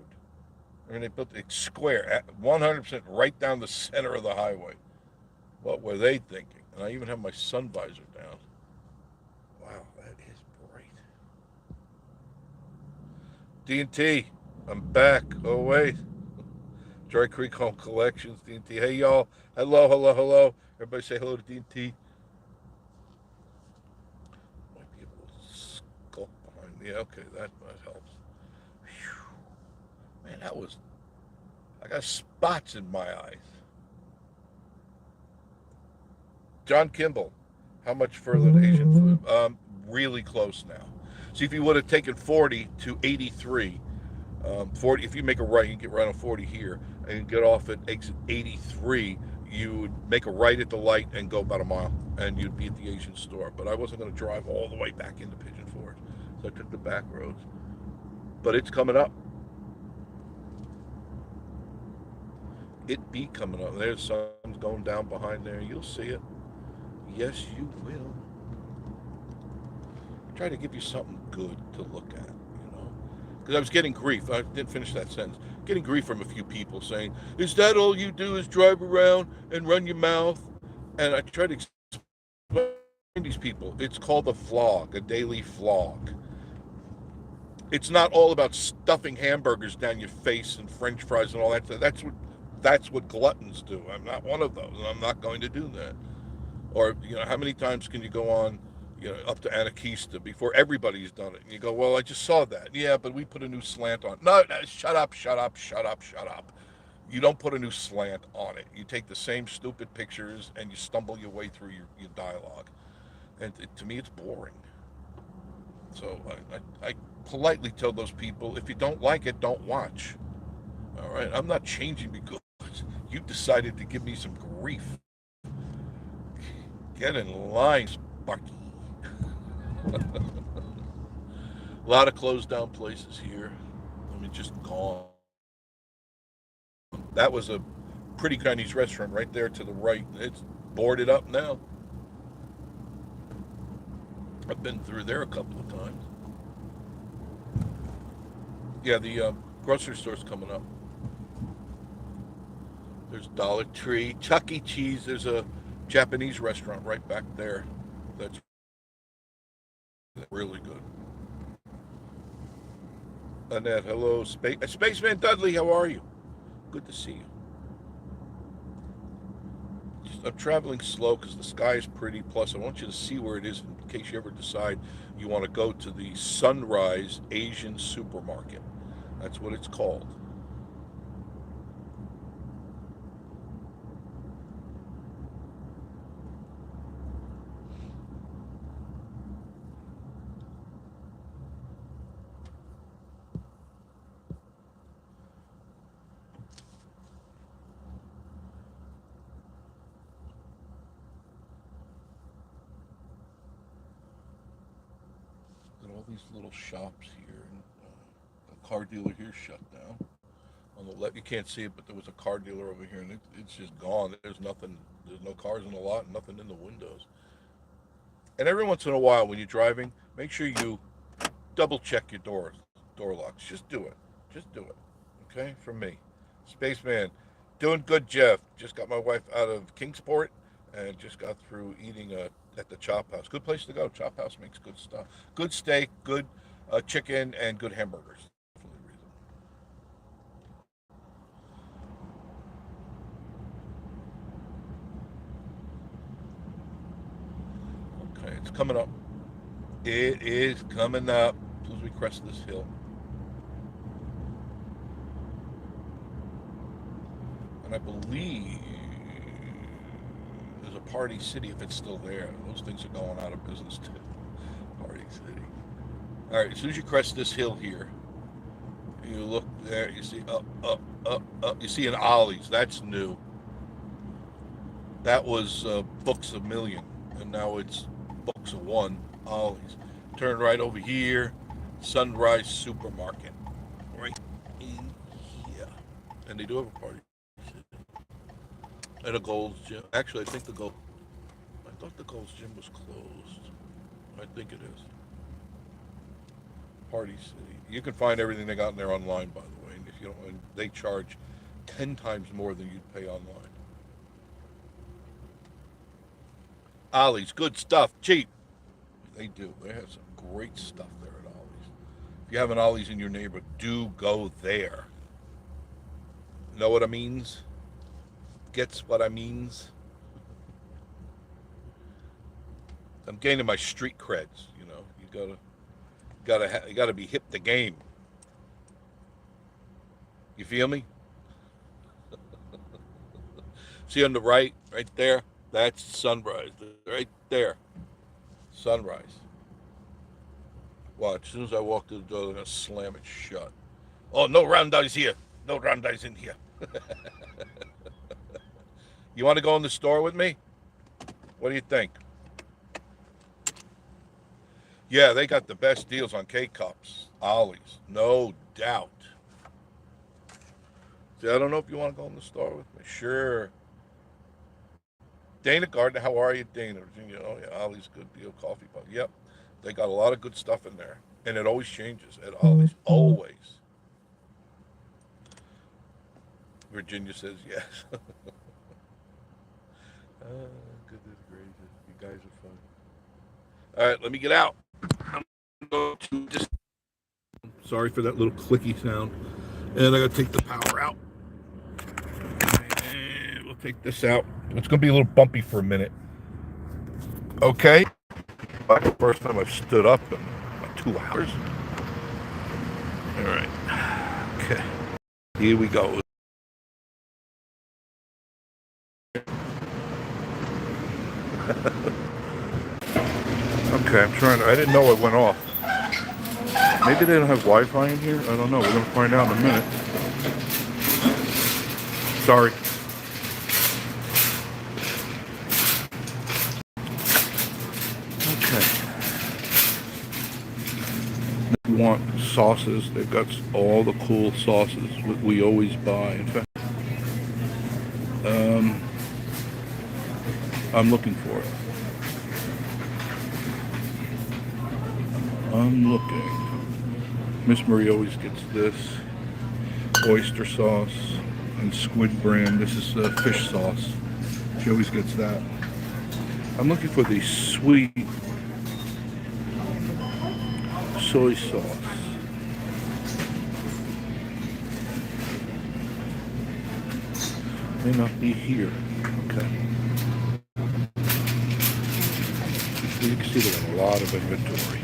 S1: I mean, they built it square, 100% right down the center of the highway. What were they thinking? And I even have my sun visor down. Wow, that is bright. D&T, I'm back. Oh, wait. Dry Creek Home Collections, D&T. Hey, y'all. Hello. Everybody say hello to D&T. Might be a little sculpt behind me. Yeah, okay, that helps. Whew. Man, I got spots in my eyes. John Kimball, how much further to Asian food? Really close now. See, if you would have taken 40 to 83, 40, if you make a right, you can get right on 40 here, and get off at exit 83, you would make a right at the light and go about a mile, and you'd be at the Asian store. But I wasn't going to drive all the way back into Pigeon Forge, so I took the back roads. But it's coming up. It be coming up. There's sun's going down behind there. You'll see it. Yes, you will. Try to give you something good to look at, because I was getting grief. I didn't finish that sentence. Getting grief from a few people saying, "Is that all you do? Is drive around and run your mouth?" And I try to explain to these people, it's called a vlog, a daily vlog. It's not all about stuffing hamburgers down your face and French fries and all that. That's what gluttons do. I'm not one of those, and I'm not going to do that. Or, how many times can you go on, up to Anarchista before everybody's done it? And you go, well, I just saw that. Yeah, but we put a new slant on. No, shut up. You don't put a new slant on it. You take the same stupid pictures and you stumble your way through your dialogue. And to me, it's boring. So I politely tell those people, if you don't like it, don't watch. All right? I'm not changing because you decided to give me some grief. Get in line, Sparky. A lot of closed down places here. I mean, just gone. That was a pretty Chinese restaurant right there to the right. It's boarded up now. I've been through there a couple of times. Yeah, the grocery store's coming up. There's Dollar Tree, Chuck E. Cheese. There's a Japanese restaurant right back there. That's really good. Annette, hello. Spaceman Dudley, how are you? Good to see you. I'm traveling slow because the sky is pretty. Plus, I want you to see where it is in case you ever decide you want to go to the Sunrise Asian Supermarket. That's what it's called. All these little shops here, and a car dealer here shut down. On the left, you can't see it, but there was a car dealer over here, and it's just gone. There's nothing. There's no cars in the lot, nothing in the windows. And every once in a while, when you're driving, make sure you double check your door locks. Just do it. Just do it. Okay, from me, Spaceman. Doing good, Jeff. Just got my wife out of Kingsport, and just got through eating at the Chop House. Good place to go. Chop House makes good stuff. Good steak, good chicken, and good hamburgers. Definitely reason. Okay, it's coming up. It is coming up as soon as we crest this hill. And I believe there's a Party City if it's still there. Those things are going out of business too. Party City. All right, as soon as you crest this hill here, you look there, you see up. You see an Ollie's. That's new. That was Books a Million, and now it's Books of One, Ollie's. Turn right over here, Sunrise Supermarket. Right in here. And they do have a Party City. And a Gold's Gym. Actually, I thought the Gold's Gym was closed. I think it is. Party City. You can find everything they got in there online, by the way. And if you don't, and they charge 10 times more than you'd pay online. Ollie's, good stuff, cheap. They do. They have some great stuff there at Ollie's. If you have an Ollie's in your neighborhood, do go there. Know what I means? Gets what I means? I'm gaining my street creds. You know, you gotta be hip to game. You feel me? See on the right there? That's Sunrise. Right there. Sunrise. Watch, as soon as I walk through the door, they're gonna slam it shut. Oh, no roundeyes here. No roundeyes in here. You want to go in the store with me? What do you think? Yeah, they got the best deals on K-Cups. Ollie's, no doubt. See, I don't know if you want to go in the store with me. Sure. Dana Gardner, how are you, Dana? Virginia, oh yeah, Ollie's good deal, coffee pot. Yep, they got a lot of good stuff in there. And it always changes at Ollie's, always. Virginia says yes. Goodness gracious, you guys are fun. All right, let me get out. I'm going to just. Sorry for that little clicky sound. And I got to take the power out. And we'll take this out. It's going to be a little bumpy for a minute. Okay. That's the first time I've stood up in about 2 hours. All right. Okay. Here we go. Okay, I didn't know it went off. Maybe they don't have Wi-Fi in here? I don't know. We're going to find out in a minute. Sorry. Okay. If you want sauces, they've got all the cool sauces we always buy. In fact, I'm looking for it. I'm looking. Miss Marie always gets this oyster sauce and squid brand. This is fish sauce. She always gets that. I'm looking for the sweet soy sauce. May not be here. Okay. You can see they got a lot of inventory.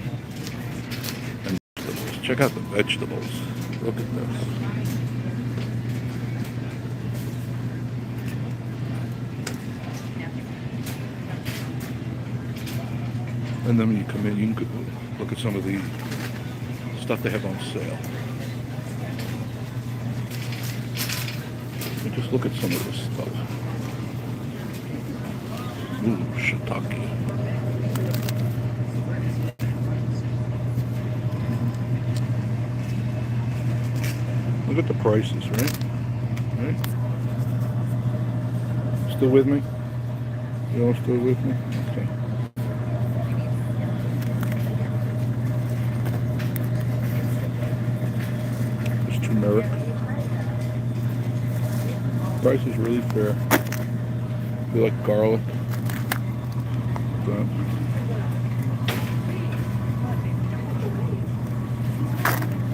S1: And vegetables. Check out the vegetables. Look at this. And then when you come in, you can look at some of the stuff they have on sale. And just look at some of this stuff. Ooh, shiitake. Look at the prices, right? Right? Still with me? You all still with me? Okay. There's turmeric. Price is really fair. If you like garlic.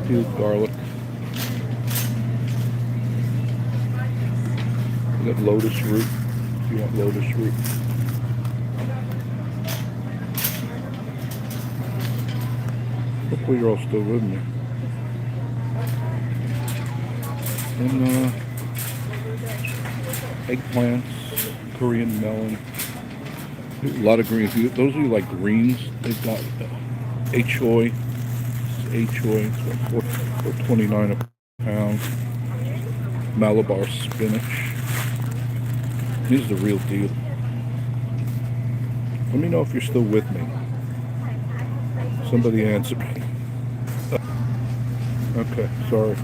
S1: Here's garlic. You got lotus root, if you want lotus root. Hopefully you're all still with me. And eggplants, Korean melon, a lot of greens. Those are like greens. They've got choy. Choy. It's about $4.29 a pound. Malabar spinach. These are the real deal. Let me know if you're still with me. Somebody answer me. Okay, sorry.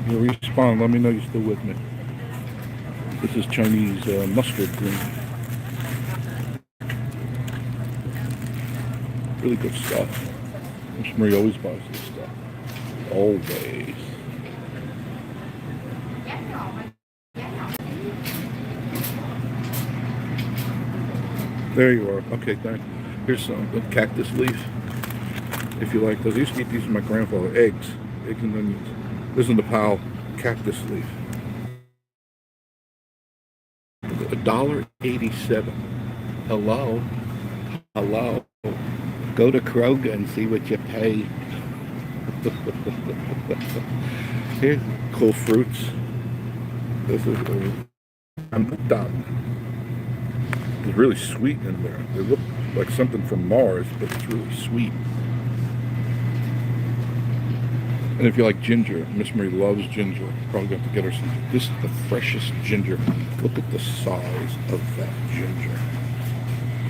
S1: You respond. Let me know you're still with me. This is Chinese mustard green. Really good stuff. Miss Marie always buys this stuff. Always. There you are. Okay, thanks. Here's some cactus leaf. If you like those. I used to eat these with my grandfather. Eggs and onions. This is the pal cactus leaf. $1.87. Hello. Go to Kroger and see what you pay. Here's cool fruits. This is done. It's really sweet in there. They look like something from Mars, but it's really sweet. And if you like ginger, Miss Marie loves ginger. Probably got to get her some. This is the freshest ginger. Look at the size of that ginger.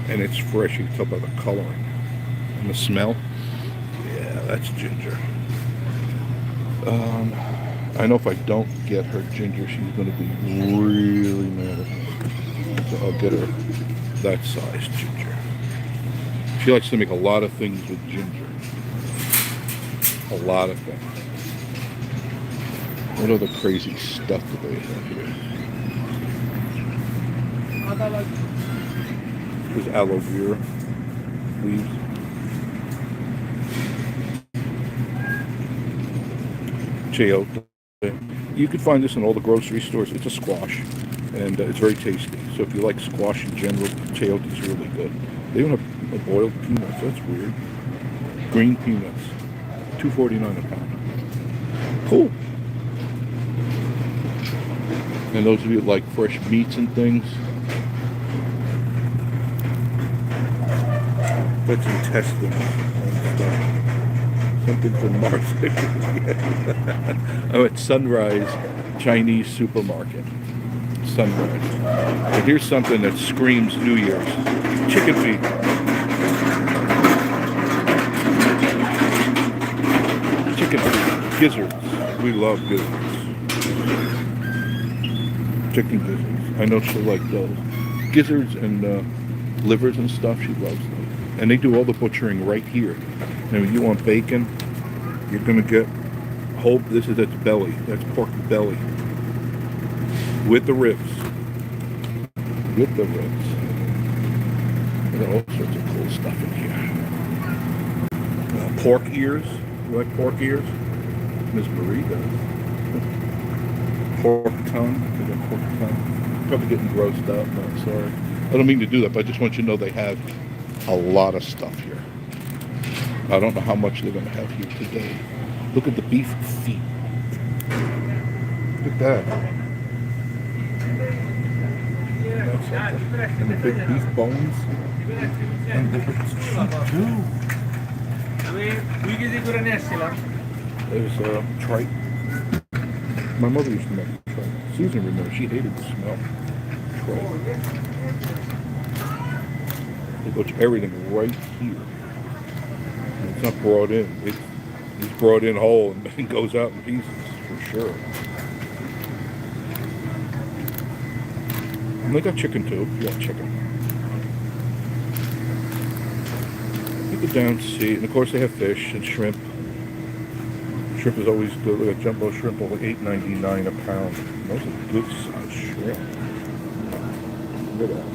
S1: And it's fresh. You can tell by the coloring and the smell. Yeah, that's ginger. I know if I don't get her ginger, she's going to be really mad at me. So I'll get her that size ginger. She likes to make a lot of things with ginger. A lot of things. What other crazy stuff do they have here? There's aloe vera leaves. Chayote. You can find this in all the grocery stores. It's a squash, and it's very tasty. So if you like squash in general, chayote is really good. They even have boiled peanuts. That's weird. Green peanuts, $2.49 a pound. Cool. And those of you that like fresh meats and things, that's intestines and stuff. Something from Mars. I'm at Sunrise Chinese supermarket. Sunrise. And here's something that screams New Year's. Chicken feet. Chicken feet. Gizzards. We love gizzards. Chicken gizzards. I know she'll like those. Gizzards and livers and stuff, she loves them. And they do all the butchering right here. And when you want bacon, you're going to get whole, this is its belly. That's pork belly. With the ribs. With the ribs. There's all sorts of cool stuff in here. Pork ears. You like pork ears? Miss Marie does. Pork tongue. They got pork tongue. Probably getting grossed up. No, sorry. I don't mean to do that, but I just want you to know they have a lot of stuff here. I don't know how much they're going to have here today. Look at the beef feet. Look at that. And the big beef bones. And it's cheap too. There's tripe. My mother used to make tripe. Susan remembers, she hated the smell. Tripe. They butcher everything right here. And it's not brought in. It's brought in whole and goes out in pieces for sure. And they got chicken too. You got chicken. You go down to see, and of course they have fish and shrimp. Shrimp is always good. Look at jumbo shrimp, over $8.99 a pound. Those are good sized shrimp. Look at that.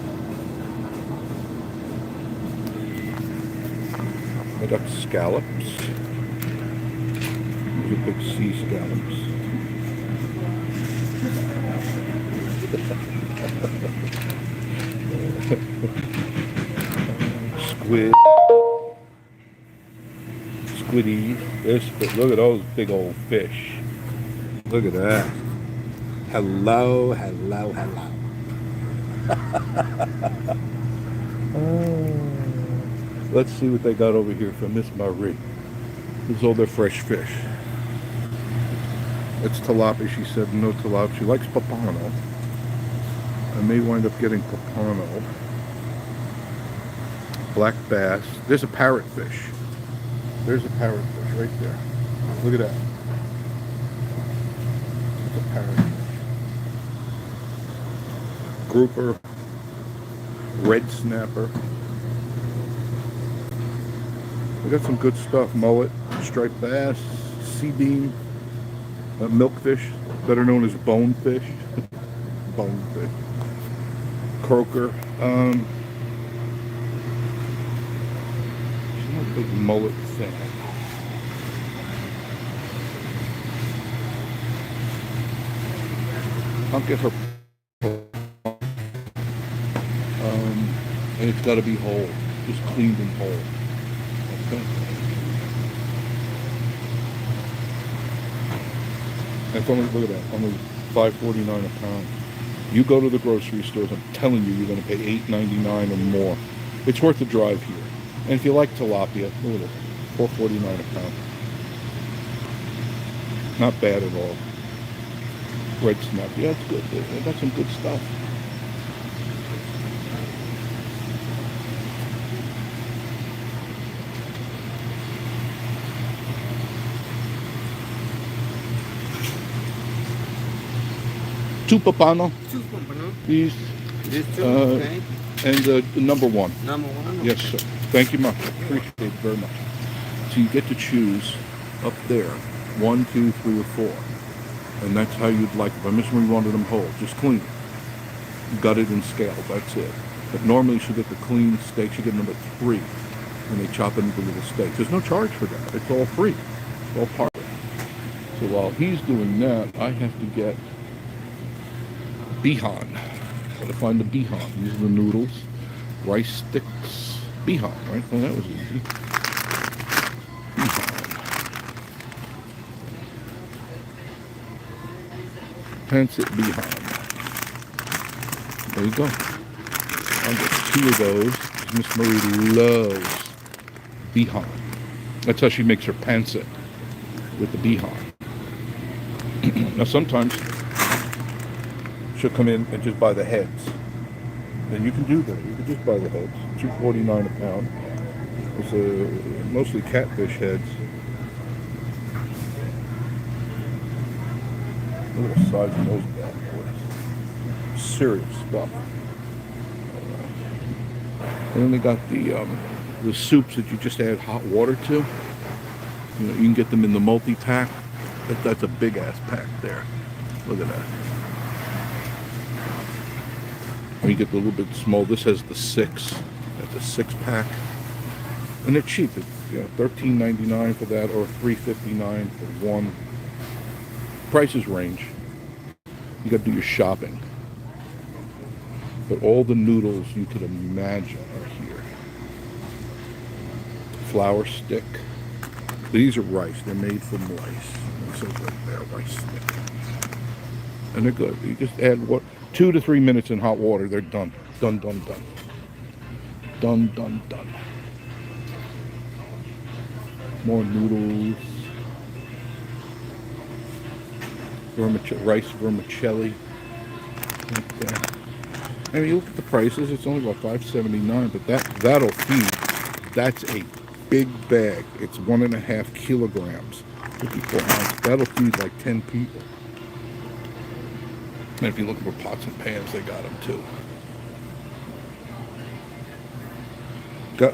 S1: I got scallops. These are big sea scallops. Squid. Squiddies. Look at those big old fish. Look at that. Hello, hello, hello. Let's see what they got over here from Miss Marie. This is all their fresh fish. It's tilapia. She said no tilapia. She likes papano. I may wind up getting papano. Black bass. There's a parrotfish. There's a parrotfish right there. Look at that. It's a parrotfish. Grouper. Red snapper. We got some good stuff. Mullet, striped bass, sea bean, milkfish, better known as bonefish. Bonefish. Croaker. She's not a big mullet fan. I'll get her. And it's got to be whole, just cleaned and whole. Okay. That's only, look at that, only $5.49 a pound. You go to the grocery stores, I'm telling you, you're going to pay $8.99 or more. It's worth the drive here. And if you like tilapia, look at it, $4.49 a pound. Not bad at all. Red snap, yeah, it's good. They got some good stuff. Two papano.
S2: Two papano.
S1: These.
S2: This two, okay.
S1: And number one.
S2: Number one?
S1: Yes, sir. Thank you much. Appreciate it very much. So you get to choose up there 1, 2, 3, or 4. And that's how you'd like it. If I miss when you wanted them whole, just clean it. Gutted and scaled, that's it. But normally you should get the clean steaks. You get number 3. And they chop it into little steaks. There's no charge for that. It's all free. It's all part of it. So while he's doing that, I have to get bihan. Gotta find the bihan. These are the noodles. Rice sticks. Bihan, right? Well, that was easy. Bihan. Pancit bihan. There you go. I'll get 2 of those. Miss Marie loves bihan. That's how she makes her pancit, with the bihan. Now sometimes she'll come in and just buy the heads. And you can do that. You can just buy the heads. $2.49 a pound. It's mostly catfish heads. Look at the size of those bad boys. Serious stuff. And then they got the soups that you just add hot water to. You know, you can get them in the multi-pack. That's a big ass pack there. Look at that. And you get the little bit small. This has the 6. That's a 6-pack. And they're cheap. It's $13.99 for that, or $3.59 for one. Prices range. You got to do your shopping. But all the noodles you could imagine are here. Flour stick. These are rice. They're made from rice. It says right there, rice stick. And they're good. You just add 2 to 3 minutes in hot water. They're done. Done, done, done. Done, done, done. More noodles. Rice vermicelli. Like that. I mean, you look at the prices, it's only about $5.79, but that'll feed. That's a big bag. It's 1.5 kilograms, 54 ounces. That'll feed like 10 people. And if you look for pots and pans, they got them too.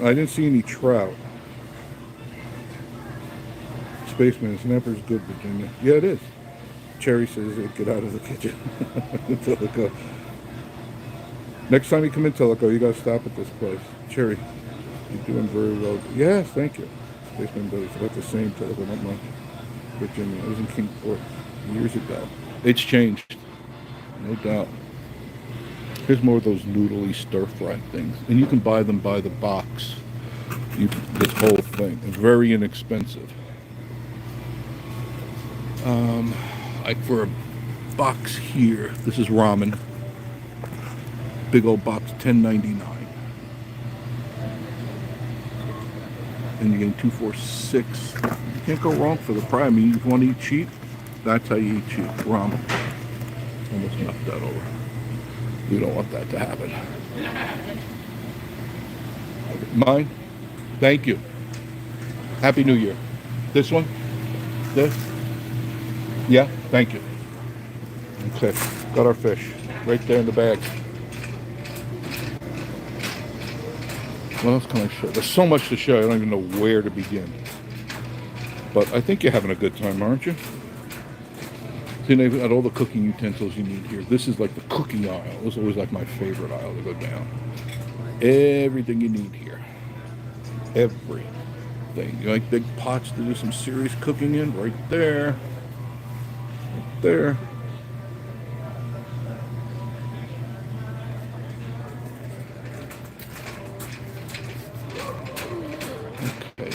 S1: I didn't see any trout. Spaceman, snapper's good, Virginia. Yeah, it is. Cherry says, get out of the kitchen. Tellico. Next time you come in Tellico, you gotta stop at this place. Cherry, you're doing very well. Yes, thank you. Spaceman Billy, it's about the same Tellico, not much. Virginia, I was in Kingsport years ago. It's changed, no doubt. Here's more of those noodly stir-fry things. And you can buy them by the box. This whole thing. It's very inexpensive. Like for box here. This is ramen. Big old box, $10.99. And you're getting 2 for $6. You can't go wrong for the price. I mean, you want to eat cheap, that's how you eat cheap. Ramen. Almost knocked that over. We don't want that to happen. Mine? Thank you. Happy New Year. This one? This? Yeah? Thank you. Okay. Got our fish. Right there in the bag. What else can I show? There's so much to show, I don't even know where to begin. But I think you're having a good time, aren't you? See, they've got all the cooking utensils you need here. This is like the cooking aisle. This is always like my favorite aisle to go down. Everything you need here. Everything. You like big pots to do some serious cooking in? Right there. Right there.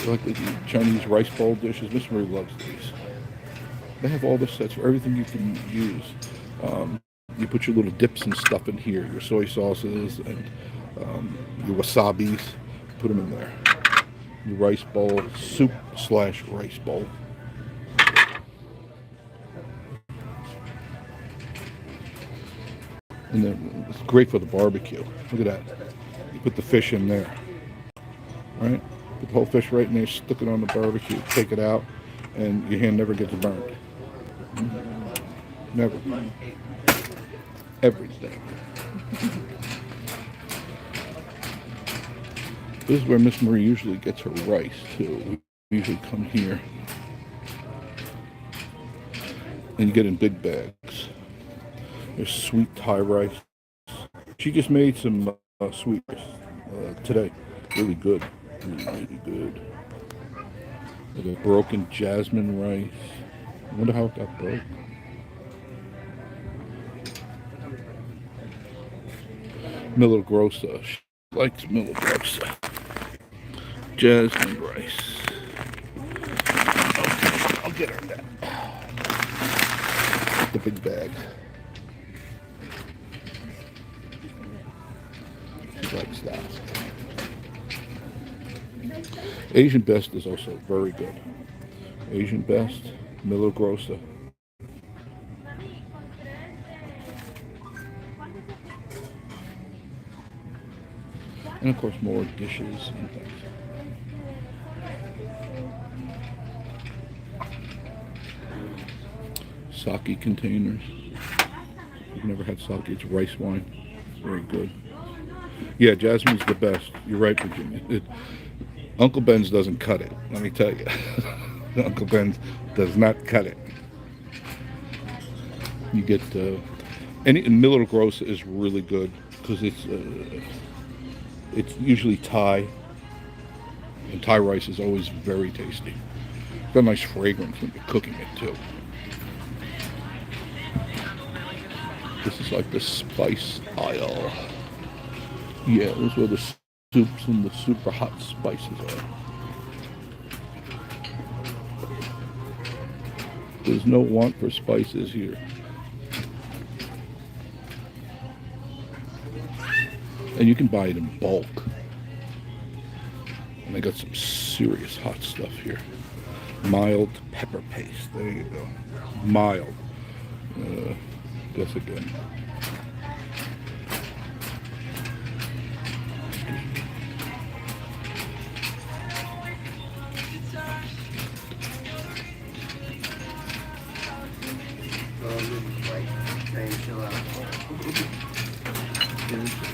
S1: Like the Chinese rice bowl dishes. Miss Marie loves these. They have all the sets for everything you can use. You put your little dips and stuff in here, your soy sauces and your wasabis. Put them in there. Your rice bowl, soup / rice bowl. And then it's great for the barbecue. Look at that. You put the fish in there. Right? Put the whole fish right in there, stick it on the barbecue, take it out, and your hand never gets burned. Never. Everything. This is where Miss Marie usually gets her rice, too. We usually come here. And you get in big bags. There's sweet Thai rice. She just made some sweet rice today. Really good. Really good. With a broken jasmine rice. I wonder how it got broke. Milagrosa. She likes Milagrosa. Jasmine rice. Okay, I'll get her that. The big bag. She likes that. Asian Best is also very good. Asian Best, Milagrosa. And of course more dishes and things. Sake containers. I've never had sake, it's rice wine. Very good. Yeah, jasmine's the best. You're right, Virginia. Uncle Ben's doesn't cut it, let me tell you. Uncle Ben's does not cut it. You get and Milagrosa is really good because it's usually Thai, and Thai rice is always very tasty. It's got a nice fragrance when you're cooking it too. This is like the spice aisle. Yeah, this is where the soups and the super hot spices are. There's no want for spices here. And you can buy it in bulk. And they got some serious hot stuff here. Mild pepper paste. There you go. Mild. Guess again.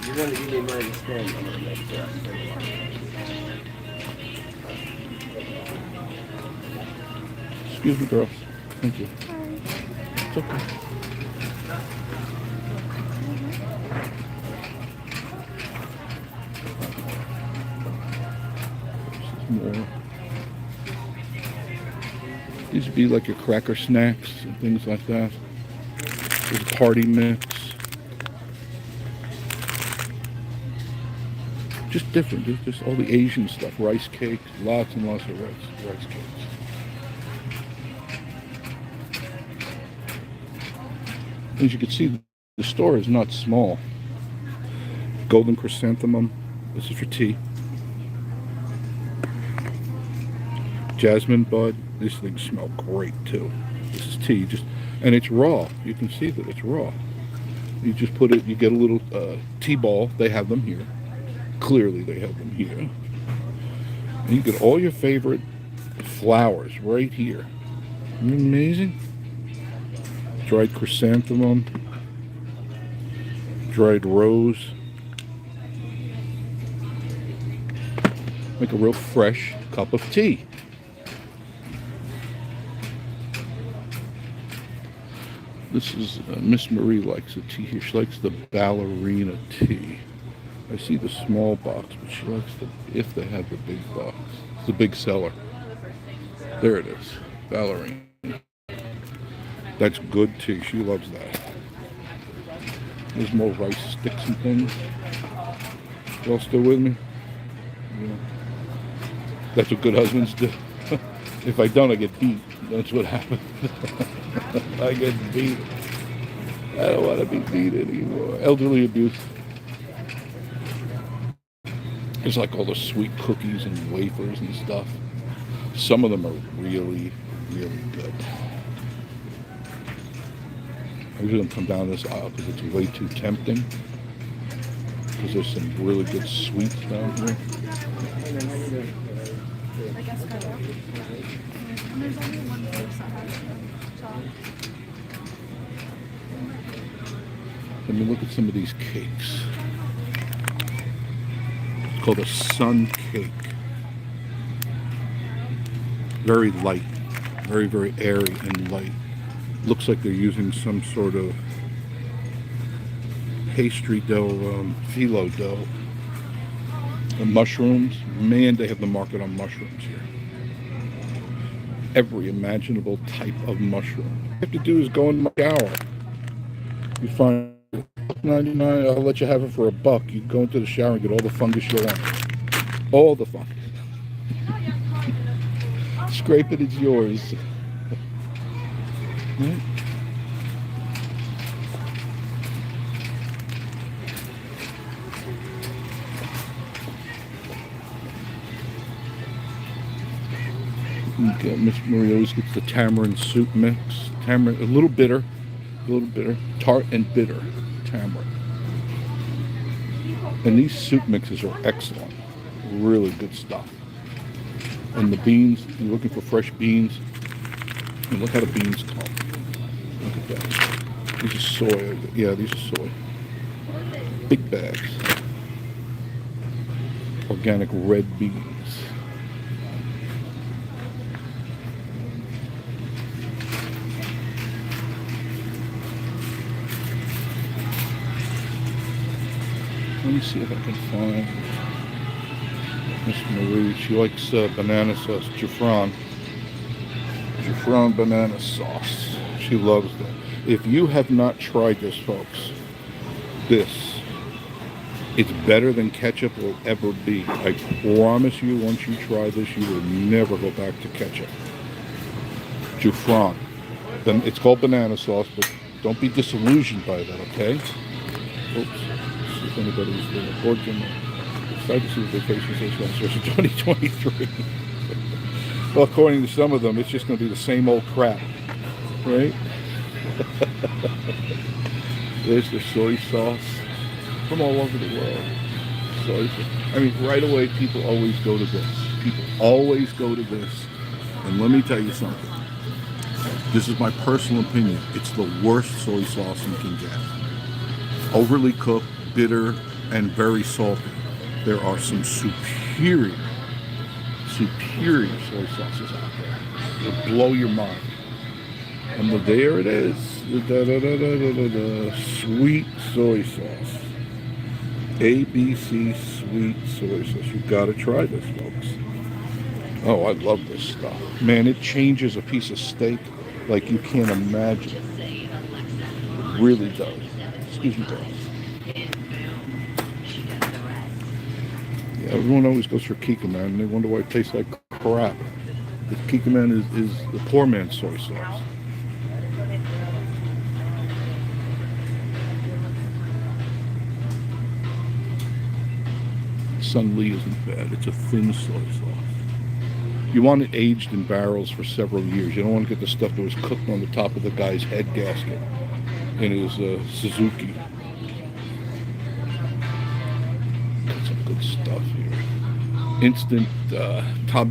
S2: You're going to give me money to spend. I'm going to make sure I spend a lot.
S1: Excuse me, girls. Thank you. It's okay. More. These would be like your cracker snacks and things like that. There's a party mix. Just different. There's just all the Asian stuff. Rice cakes. Lots and lots of rice cakes. As you can see, the store is not small. Golden chrysanthemum. This is for tea. Jasmine bud. These things smell great too. This is tea, and it's raw. You can see that it's raw. You just put it. You get a little tea ball. They have them here. Clearly, they have them here. And you get all your favorite flowers right here. Isn't it amazing? Dried chrysanthemum, dried rose. Make a real fresh cup of tea. This is Miss Marie likes the tea here. She likes the ballerina tea. I see the small box, but she likes if they have the big box. It's the big seller. There it is, ballerina. That's good tea. She loves that. There's more rice sticks and things. Y'all still with me? Yeah. That's what good husbands do. If I don't, I get beat. That's what happens. I get beat. I don't want to be beat anymore. Elderly abuse. There's like all the sweet cookies and wafers and stuff. Some of them are really, really good. I usually don't come down this aisle because it's way too tempting. Because there's some really good sweets down here. Let me look at some of these cakes. It's called a sun cake. Very light, very, very airy and light. Looks like they're using some sort of pastry dough, phyllo dough. And mushrooms. Man, they have the market on mushrooms here. Every imaginable type of mushroom. All you have to do is go in my shower. You find $1.99, I'll let you have it for $1. You go into the shower and get all the fungus you want. All the fungus. Scrape it, it's yours. Right? Okay, Miss Marie always gets the tamarind soup mix. Tamarind, a little bitter, tart and bitter tamarind. And these soup mixes are excellent. Really good stuff. And the beans, you're looking for fresh beans. And look how the beans come. Look at that. These are soy. Yeah, these are soy. Big bags. Organic red beans. Let me see if I can find Miss Marie. She likes banana sauce, Jafron banana sauce. She loves that. If you have not tried this, folks, it's better than ketchup will ever be. I promise you, once you try this, you will never go back to ketchup. Jafron. Then it's called banana sauce, but don't be disillusioned by that, okay? Oops. If anybody's board game, excited to see the vacation station for 2023. Well, according to some of them, it's just going to be the same old crap, right? There's the soy sauce from all over the world. Soy sauce. I mean, right away, people always go to this. People always go to this. And let me tell you something. This is my personal opinion. It's the worst soy sauce you can get. Overly cooked, bitter, and very salty. There are some superior soy sauces out there. It'll blow your mind. And there it is. Sweet soy sauce. ABC sweet soy sauce. You gotta try this, folks. Oh, I love this stuff. Man, it changes a piece of steak like you can't imagine. It really does. Excuse me, guys. Everyone always goes for Kikkoman, and they wonder why it tastes like crap. The Kikkoman is the poor man's soy sauce. Sun Lee isn't bad. It's a thin soy sauce. You want it aged in barrels for several years. You don't want to get the stuff that was cooked on the top of the guy's head gasket in his Suzuki. Got some good stuff here. Instant Tom